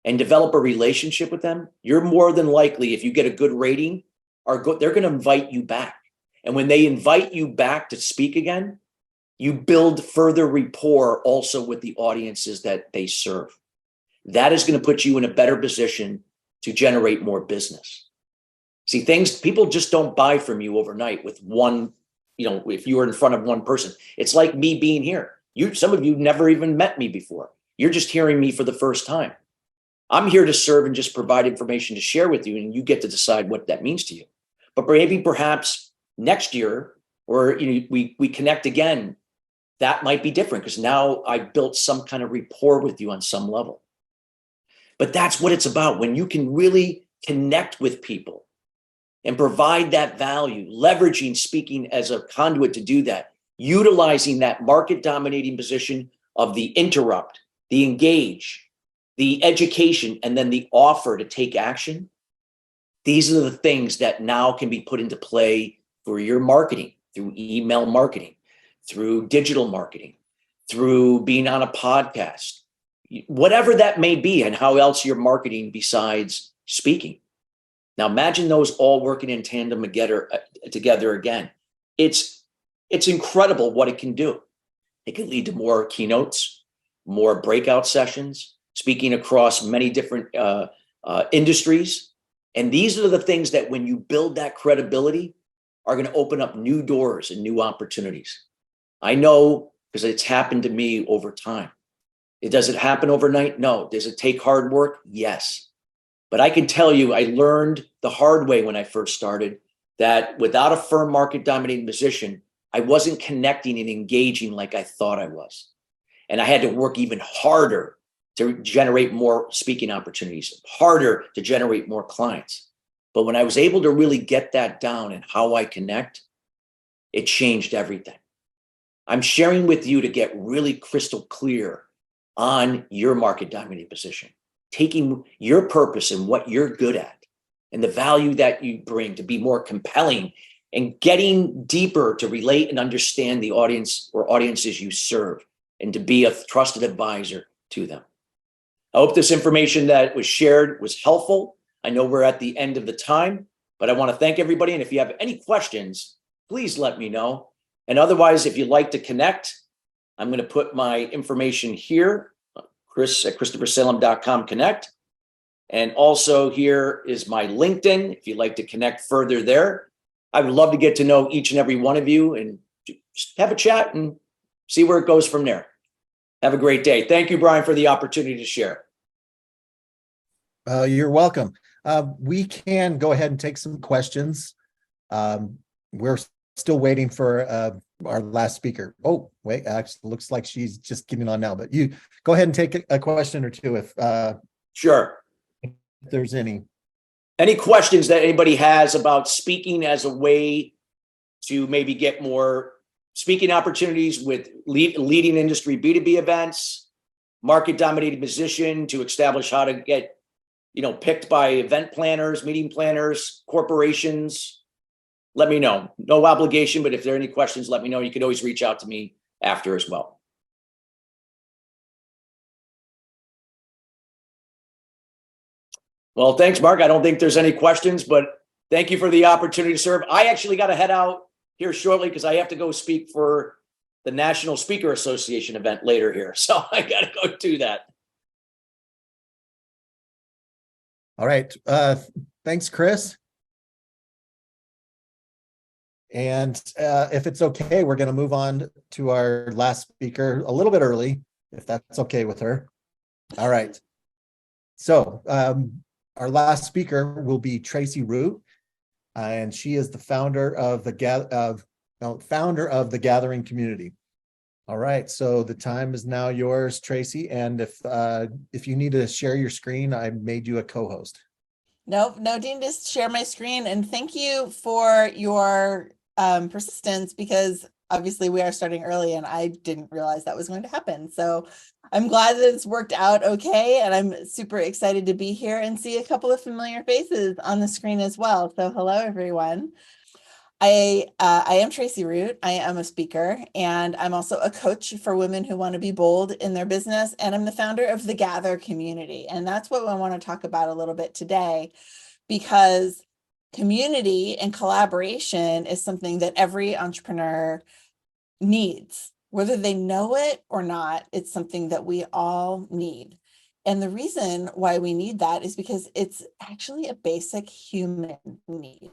and develop a relationship with them, you're more than likely, if you get a good rating, they're going to invite you back. And when they invite you back to speak again, you build further rapport also with the audiences that they serve. That is going to put you in a better position to generate more business. See, people just don't buy from you overnight with one, if you were in front of one person. It's like me being here. Some of you never even met me before. You're just hearing me for the first time. I'm here to serve and just provide information to share with you, and you get to decide what that means to you. But maybe perhaps next year, or we connect again, that might be different because now I've built some kind of rapport with you on some level. But that's what it's about. When you can really connect with people and provide that value, leveraging speaking as a conduit to do that, utilizing that market dominating position of the interrupt, the engage, the education, and then the offer to take action. These are the things that now can be put into play for your marketing, through email marketing, through digital marketing, through being on a podcast, whatever that may be, and how else you're marketing besides speaking. Now imagine those all working in tandem together again. It's incredible what it can do. It can lead to more keynotes, more breakout sessions, speaking across many different industries. And these are the things that when you build that credibility are going to open up new doors and new opportunities. I know because it's happened to me over time. Does it happen overnight? No. Does it take hard work? Yes. But I can tell you, I learned the hard way when I first started that without a firm market dominating position, I wasn't connecting and engaging like I thought I was. And I had to work even harder to generate more speaking opportunities, harder to generate more clients. But when I was able to really get that down and how I connect, it changed everything. I'm sharing with you to get really crystal clear on your market dominating position, taking your purpose and what you're good at and the value that you bring to be more compelling and getting deeper to relate and understand the audience or audiences you serve and to be a trusted advisor to them. I hope this information that was shared was helpful. I know we're at the end of the time, but I want to thank everybody. And if you have any questions, please let me know. And otherwise, if you'd like to connect, I'm going to put my information here, Chris at ChristopherSalem.com connect. And also here is my LinkedIn, if you'd like to connect further there. I would love to get to know each and every one of you and just have a chat and see where it goes from there. Have a great day. Thank you, Brian, for the opportunity to share. You're welcome. We can go ahead and take some questions. We're still waiting for our last speaker. Oh, wait, actually looks like she's just getting on now, but you go ahead and take a question or two Sure. if there's any. Any questions that anybody has about speaking as a way to maybe get more speaking opportunities with leading industry B2B events, market dominated position to establish how to get, picked by event planners, meeting planners, corporations? Let me know. No obligation, but if there are any questions, let me know. You can always reach out to me after as well. Well, thanks, Mark. I don't think there's any questions, but thank you for the opportunity to serve. I actually got to head out here shortly because I have to go speak for the National Speaker Association event later here. So I got to go do that. All right. Thanks, Chris. And if it's okay, we're going to move on to our last speaker a little bit early, if that's okay with her. All right. So our last speaker will be Tracy Root, and she is the founder of the Gathering community. All right, so the time is now yours, Tracy. And if you need to share your screen, I made you a co-host. Nope, no need to share my screen. And thank you for your persistence, because obviously we are starting early and I didn't realize that was going to happen. So I'm glad that it's worked out okay. And I'm super excited to be here and see a couple of familiar faces on the screen as well. So hello, everyone. I am Tracy Root. I am a speaker, and I'm also a coach for women who want to be bold in their business. And I'm the founder of the Gather community. And that's what I want to talk about a little bit today, because community and collaboration is something that every entrepreneur needs. Whether they know it or not, it's something that we all need. And the reason why we need that is because it's actually a basic human need.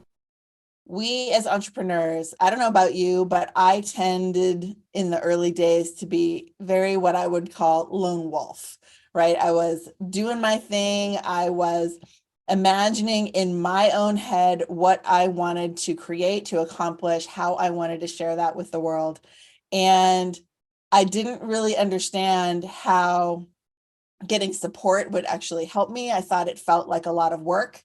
We as entrepreneurs, I don't know about you, but I tended in the early days to be very what I would call lone wolf, right? I was doing my thing. I was imagining in my own head what I wanted to create, to accomplish, how I wanted to share that with the world. And I didn't really understand how getting support would actually help me. I thought it felt like a lot of work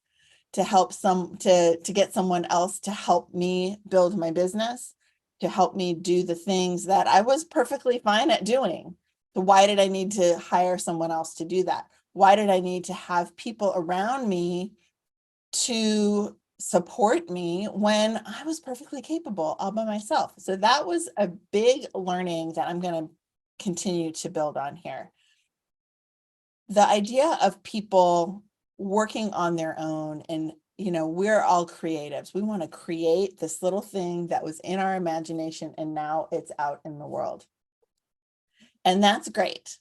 to help to get someone else to help me build my business, to help me do the things that I was perfectly fine at doing. So why did I need to hire someone else to do that? Why did I need to have people around me to support me when I was perfectly capable all by myself? So that was a big learning that I'm going to continue to build on here. The idea of people working on their own, and we're all creatives. We want to create this little thing that was in our imagination and now it's out in the world. And that's great.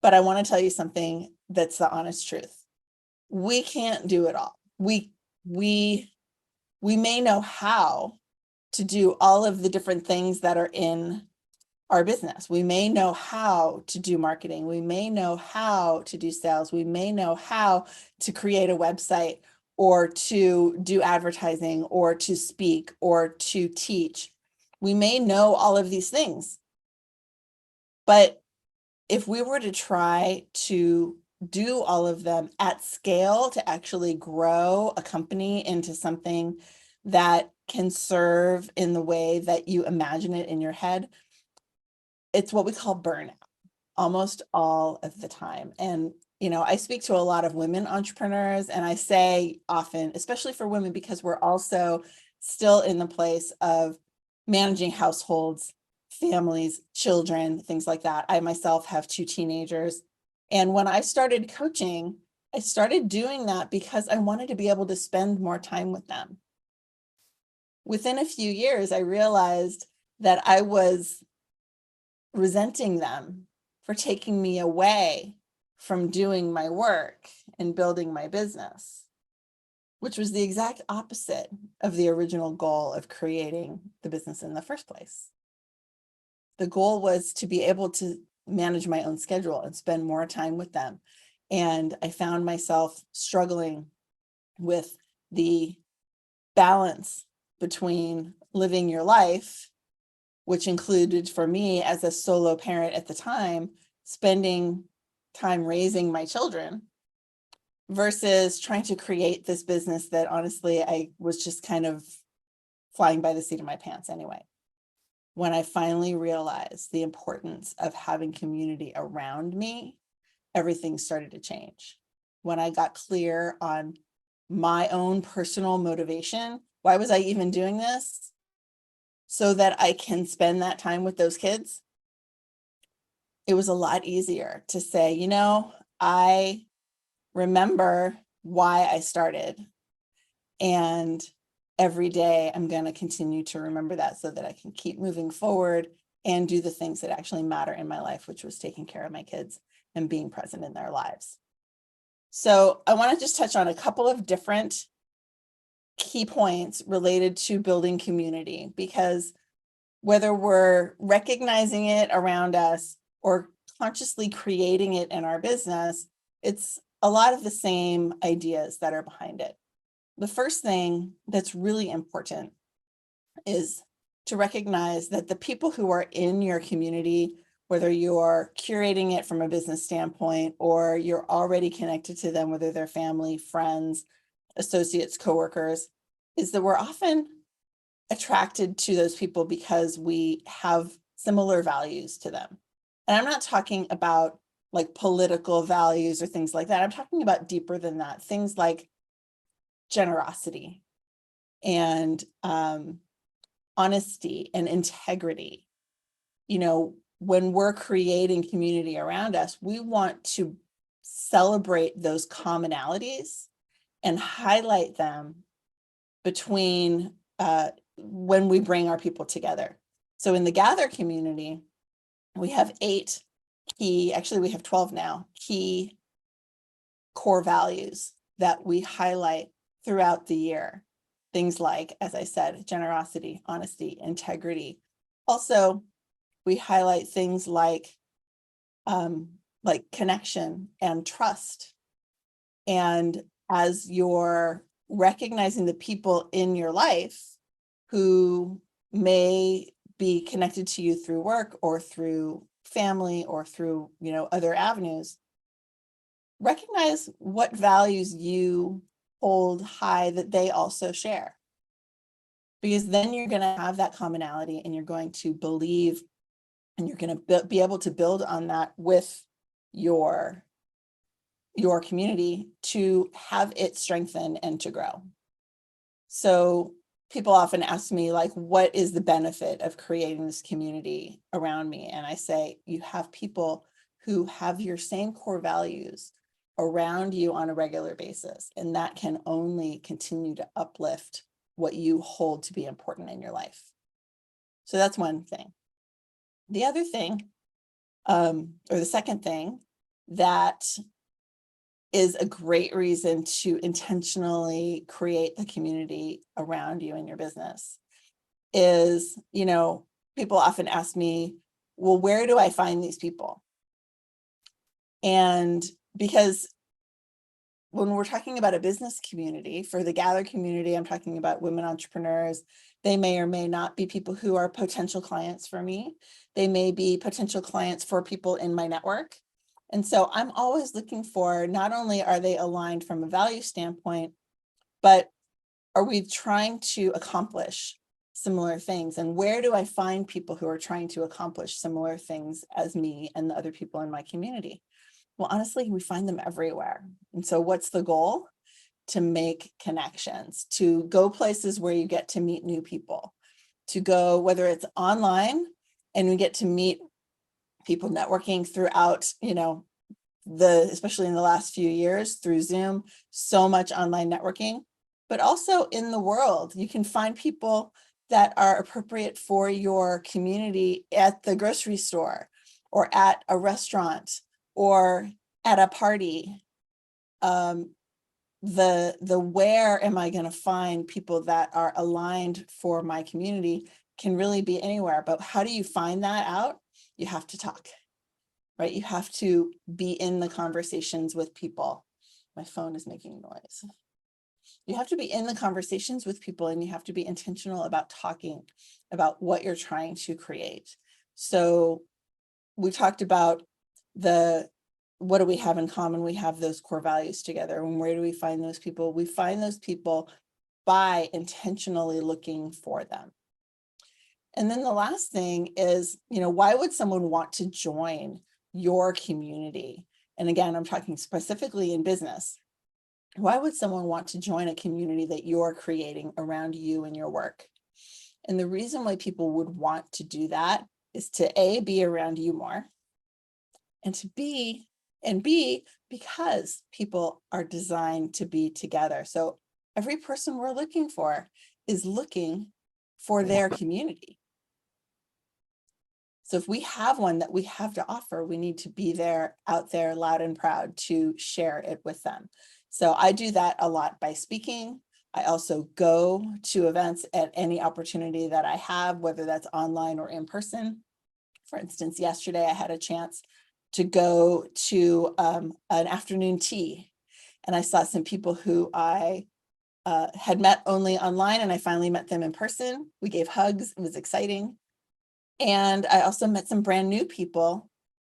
But I want to tell you something that's the honest truth. We can't do it all. We may know how to do all of the different things that are in our business. We may know how to do marketing. We may know how to do sales. We may know how to create a website, or to do advertising, or to speak, or to teach. We may know all of these things. But if we were to try to do all of them at scale, to actually grow a company into something that can serve in the way that you imagine it in your head, it's what we call burnout almost all of the time. And, I speak to a lot of women entrepreneurs, and I say often, especially for women, because we're also still in the place of managing households, families, children, things like that. I myself have 2 teenagers. And when I started coaching, I started doing that because I wanted to be able to spend more time with them. Within a few years, I realized that I was resenting them for taking me away from doing my work and building my business, which was the exact opposite of the original goal of creating the business in the first place. The goal was to be able to manage my own schedule and spend more time with them. And I found myself struggling with the balance between living your life, which included, for me as a solo parent at the time, spending time raising my children, versus trying to create this business that honestly, I was just kind of flying by the seat of my pants anyway. When I finally realized the importance of having community around me, everything started to change. When I got clear on my own personal motivation, why was I even doing this? So that I can spend that time with those kids. It was a lot easier to say, you know, I remember why I started. And every day I'm going to continue to remember that so that I can keep moving forward and do the things that actually matter in my life, which was taking care of my kids and being present in their lives. So I want to just touch on a couple of different key points related to building community, because whether we're recognizing it around us or consciously creating it in our business, it's a lot of the same ideas that are behind it. The first thing that's really important is to recognize that the people who are in your community, whether you're curating it from a business standpoint or you're already connected to them, whether they're family, friends, associates, coworkers, is that we're often attracted to those people because we have similar values to them. And I'm not talking about like political values or things like that. I'm talking about deeper than that. Things like generosity and honesty and integrity. You know, when we're creating community around us, we want to celebrate those commonalities and highlight them between when we bring our people together. So in the Gather community, we have 8 key, actually we have 12 now, key core values that we highlight throughout the year. Things like, as I said, generosity, honesty, integrity. Also, we highlight things like connection and trust. And as you're recognizing the people in your life who may be connected to you through work or through family or through, you know, other avenues, recognize what values you hold high that they also share. Because then you're going to have that commonality and you're going to believe and you're going to be able to build on that with your community to have it strengthen and to grow. So people often ask me, like, what is the benefit of creating this community around me? And I say, you have people who have your same core values around you on a regular basis, and that can only continue to uplift what you hold to be important in your life. So that's one thing. The other thing, or the second thing that is a great reason to intentionally create the community around you in your business is, you know, people often ask me, well, where do I find these people? And because when we're talking about a business community, for the Gather community, I'm talking about women entrepreneurs. They may or may not be people who are potential clients for me. They may be potential clients for people in my network. And so I'm always looking for, not only are they aligned from a value standpoint, but are we trying to accomplish similar things? And where do I find people who are trying to accomplish similar things as me and the other people in my community? Well, honestly, we find them everywhere. And so what's the goal? To make connections, to go places where you get to meet new people, to go, whether it's online and we get to meet people networking throughout, you know, especially in the last few years through Zoom, so much online networking, but also in the world, you can find people that are appropriate for your community at the grocery store or at a restaurant or at a party. The where am I going to find people that are aligned for my community can really be anywhere. But how do you find that out? You have to talk, right? You have to be in the conversations with people. My phone is making noise. You have to be in the conversations with people, and you have to be intentional about talking about what you're trying to create. So we talked about the what do we have in common? We have those core values together. And where do we find those people? We find those people by intentionally looking for them. And then the last thing is, why would someone want to join your community? And again, I'm talking specifically in business. Why would someone want to join a community that you're creating around you and your work? And the reason why people would want to do that is to A, be around you more, and to B, because people are designed to be together. So every person we're looking for is looking for their community. So if we have one that we have to offer, we need to be there, out there, loud and proud to share it with them. So I do that a lot by speaking. I also go to events at any opportunity that I have, whether that's online or in person. For instance, yesterday I had a chance to go to an afternoon tea, and I saw some people who I had met only online, and I finally met them in person. We gave hugs. It was exciting. And I also met some brand new people,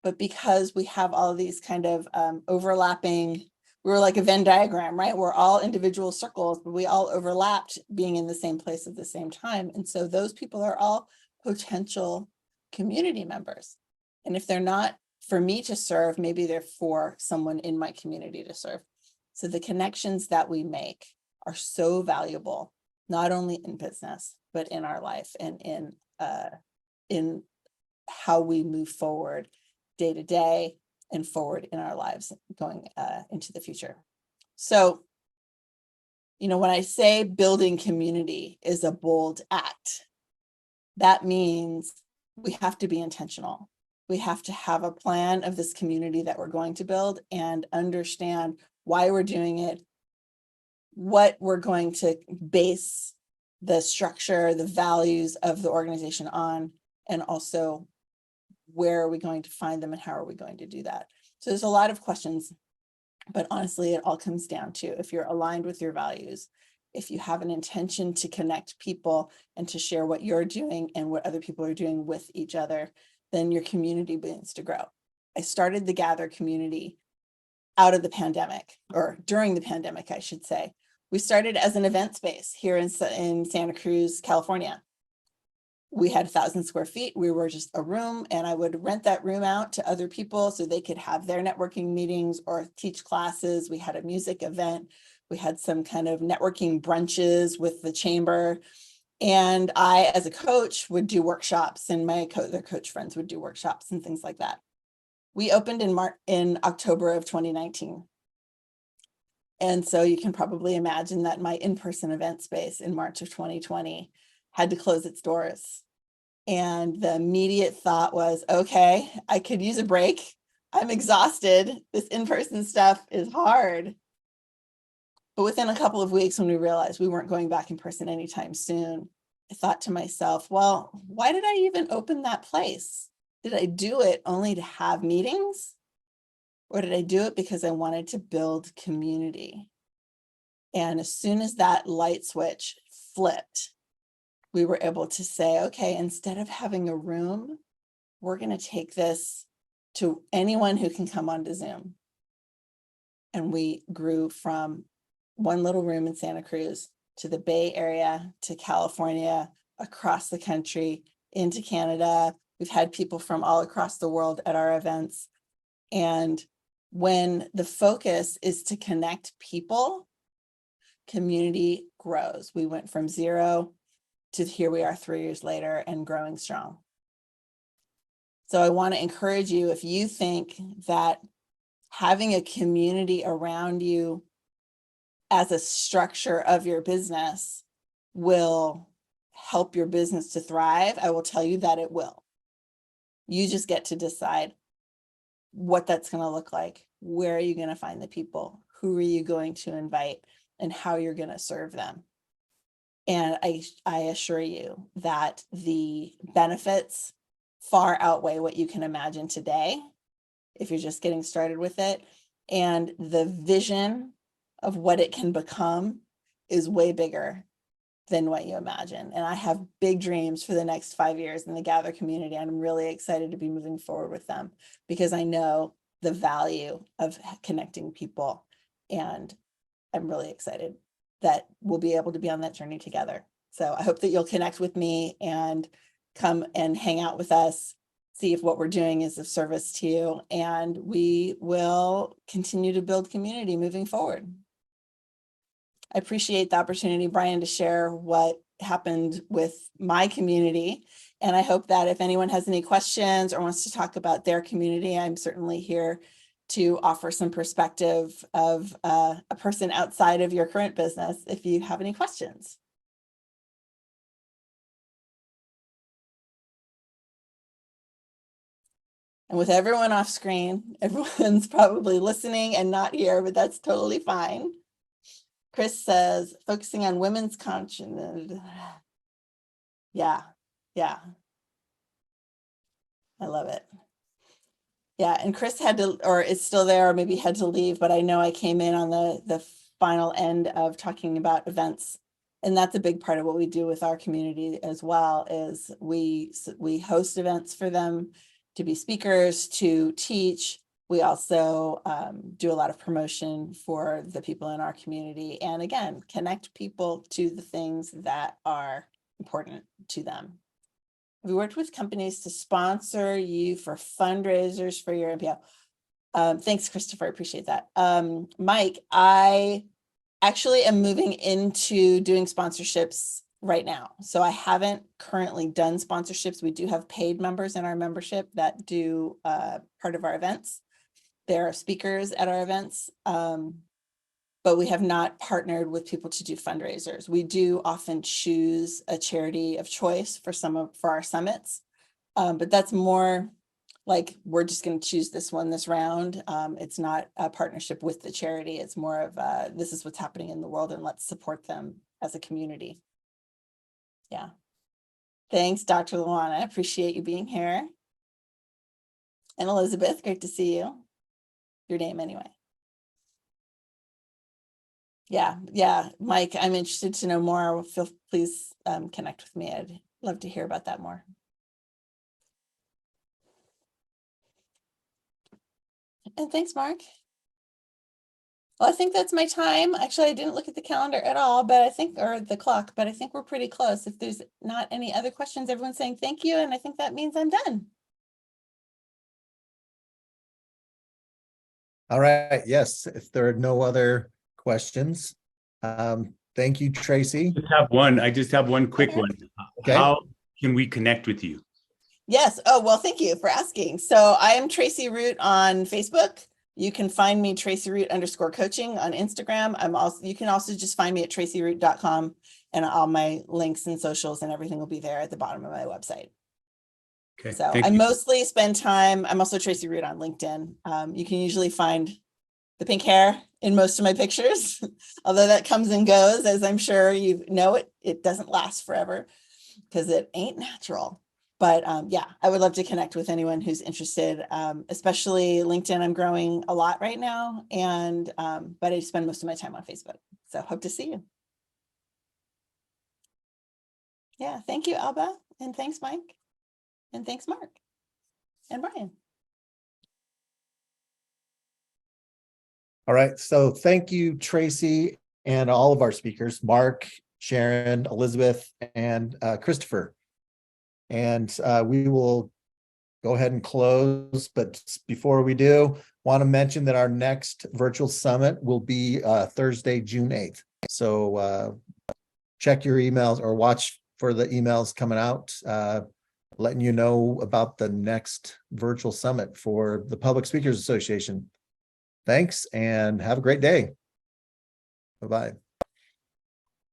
but because we have all of these kind of overlapping, we were like a Venn diagram, right? We're all individual circles, but we all overlapped being in the same place at the same time. And so those people are all potential community members. And if they're not for me to serve, maybe they're for someone in my community to serve. So the connections that we make are so valuable, not only in business, but in our life and in how we move forward day to day and forward in our lives going into the future. So, when I say building community is a bold act, that means we have to be intentional. We have to have a plan of this community that we're going to build and understand why we're doing it, what we're going to base the structure, the values of the organization on, and also where are we going to find them and how are we going to do that? So there's a lot of questions, but honestly, it all comes down to if you're aligned with your values, if you have an intention to connect people and to share what you're doing and what other people are doing with each other, then your community begins to grow. I started the Gather community out of the pandemic, or during the pandemic, I should say. We started as an event space here in Santa Cruz, California. We had 1,000 square feet. We were just a room, and I would rent that room out to other people so they could have their networking meetings or teach classes. We had a music event. We had some kind of networking brunches with the chamber. And I, as a coach, would do workshops, and their coach friends would do workshops and things like that. We opened in October of 2019. And so you can probably imagine that my in-person event space in March of 2020 had to close its doors. And the immediate thought was, okay, I could use a break. I'm exhausted. This in-person stuff is hard. But within a couple of weeks, when we realized we weren't going back in person anytime soon, I thought to myself, well, why did I even open that place? Did I do it only to have meetings? Or did I do it because I wanted to build community? And as soon as that light switch flipped, we were able to say, okay, instead of having a room, we're going to take this to anyone who can come onto Zoom. And we grew from one little room in Santa Cruz to the Bay Area, to California, across the country, into Canada. We've had people from all across the world at our events. And when the focus is to connect people, community grows. We went from 0 to here we are 3 years later and growing strong. So I want to encourage you, if you think that having a community around you as a structure of your business will help your business to thrive, I will tell you that it will. You just get to decide what that's going to look like. Where are you going to find the people? Who are you going to invite? And how you're going to serve them. And I assure you that the benefits far outweigh what you can imagine today if you're just getting started with it. And the vision of what it can become is way bigger than what you imagine. And I have big dreams for the next 5 years in the Gather community. And I'm really excited to be moving forward with them because I know the value of connecting people. And I'm really excited that we'll be able to be on that journey together. So I hope that you'll connect with me and come and hang out with us, see if what we're doing is of service to you, and we will continue to build community moving forward. I appreciate the opportunity, Brian, to share what happened with my community. And I hope that if anyone has any questions or wants to talk about their community, I'm certainly here to offer some perspective of a person outside of your current business if you have any questions. And with everyone off screen, everyone's probably listening and not here, but that's totally fine. Chris says, focusing on women's conscience. Yeah. I love it. Yeah, and Chris had to, or is still there, or maybe had to leave, but I know I came in on the final end of talking about events. And that's a big part of what we do with our community as well, is we host events for them to be speakers, to teach. We also do a lot of promotion for the people in our community. And again, connect people to the things that are important to them. We worked with companies to sponsor you for fundraisers for your MPO. Thanks, Christopher. I appreciate that. Mike, I actually am moving into doing sponsorships right now. So I haven't currently done sponsorships. We do have paid members in our membership that do part of our events. There are speakers at our events, but we have not partnered with people to do fundraisers. We do often choose a charity of choice for our summits, but that's more like we're just going to choose this one this round. It's not a partnership with the charity. It's more of this is what's happening in the world and let's support them as a community. Yeah. Thanks, Dr. Luana. I appreciate you being here. And Elizabeth, great to see you. Your name anyway. Yeah, Mike, I'm interested to know more. Please connect with me. I'd love to hear about that more. And thanks, Mark. Well, I think that's my time. Actually, I didn't look at the calendar at all, but I think, or the clock, but I think we're pretty close. If there's not any other questions, everyone's saying thank you. And I think that means I'm done. All right. Yes. If there are no other questions, thank you, Tracy. I just have one quick one. Okay. How can we connect with you? Yes. Oh, well, thank you for asking. So I am Tracy Root on Facebook. You can find me Tracy Root _coaching on Instagram. You can also just find me at tracyroot.com, and all my links and socials and everything will be there at the bottom of my website. Okay. So I mostly spend time. I'm also Tracy Root on LinkedIn. You can usually find the pink hair in most of my pictures, although that comes and goes, as I'm sure you know. It doesn't last forever because it ain't natural. But yeah, I would love to connect with anyone who's interested, especially LinkedIn. I'm growing a lot right now, and but I spend most of my time on Facebook. So hope to see you. Yeah, thank you, Alba, and thanks, Mike, and thanks, Mark, and Brian. All right. So thank you, Tracy, and all of our speakers, Mark, Sharon, Elizabeth, and Christopher. And we will go ahead and close. But before we do, want to mention that our next virtual summit will be Thursday, June 8th. So check your emails or watch for the emails coming out, letting you know about the next virtual summit for the Public Speakers Association. Thanks and have a great day. Bye-bye.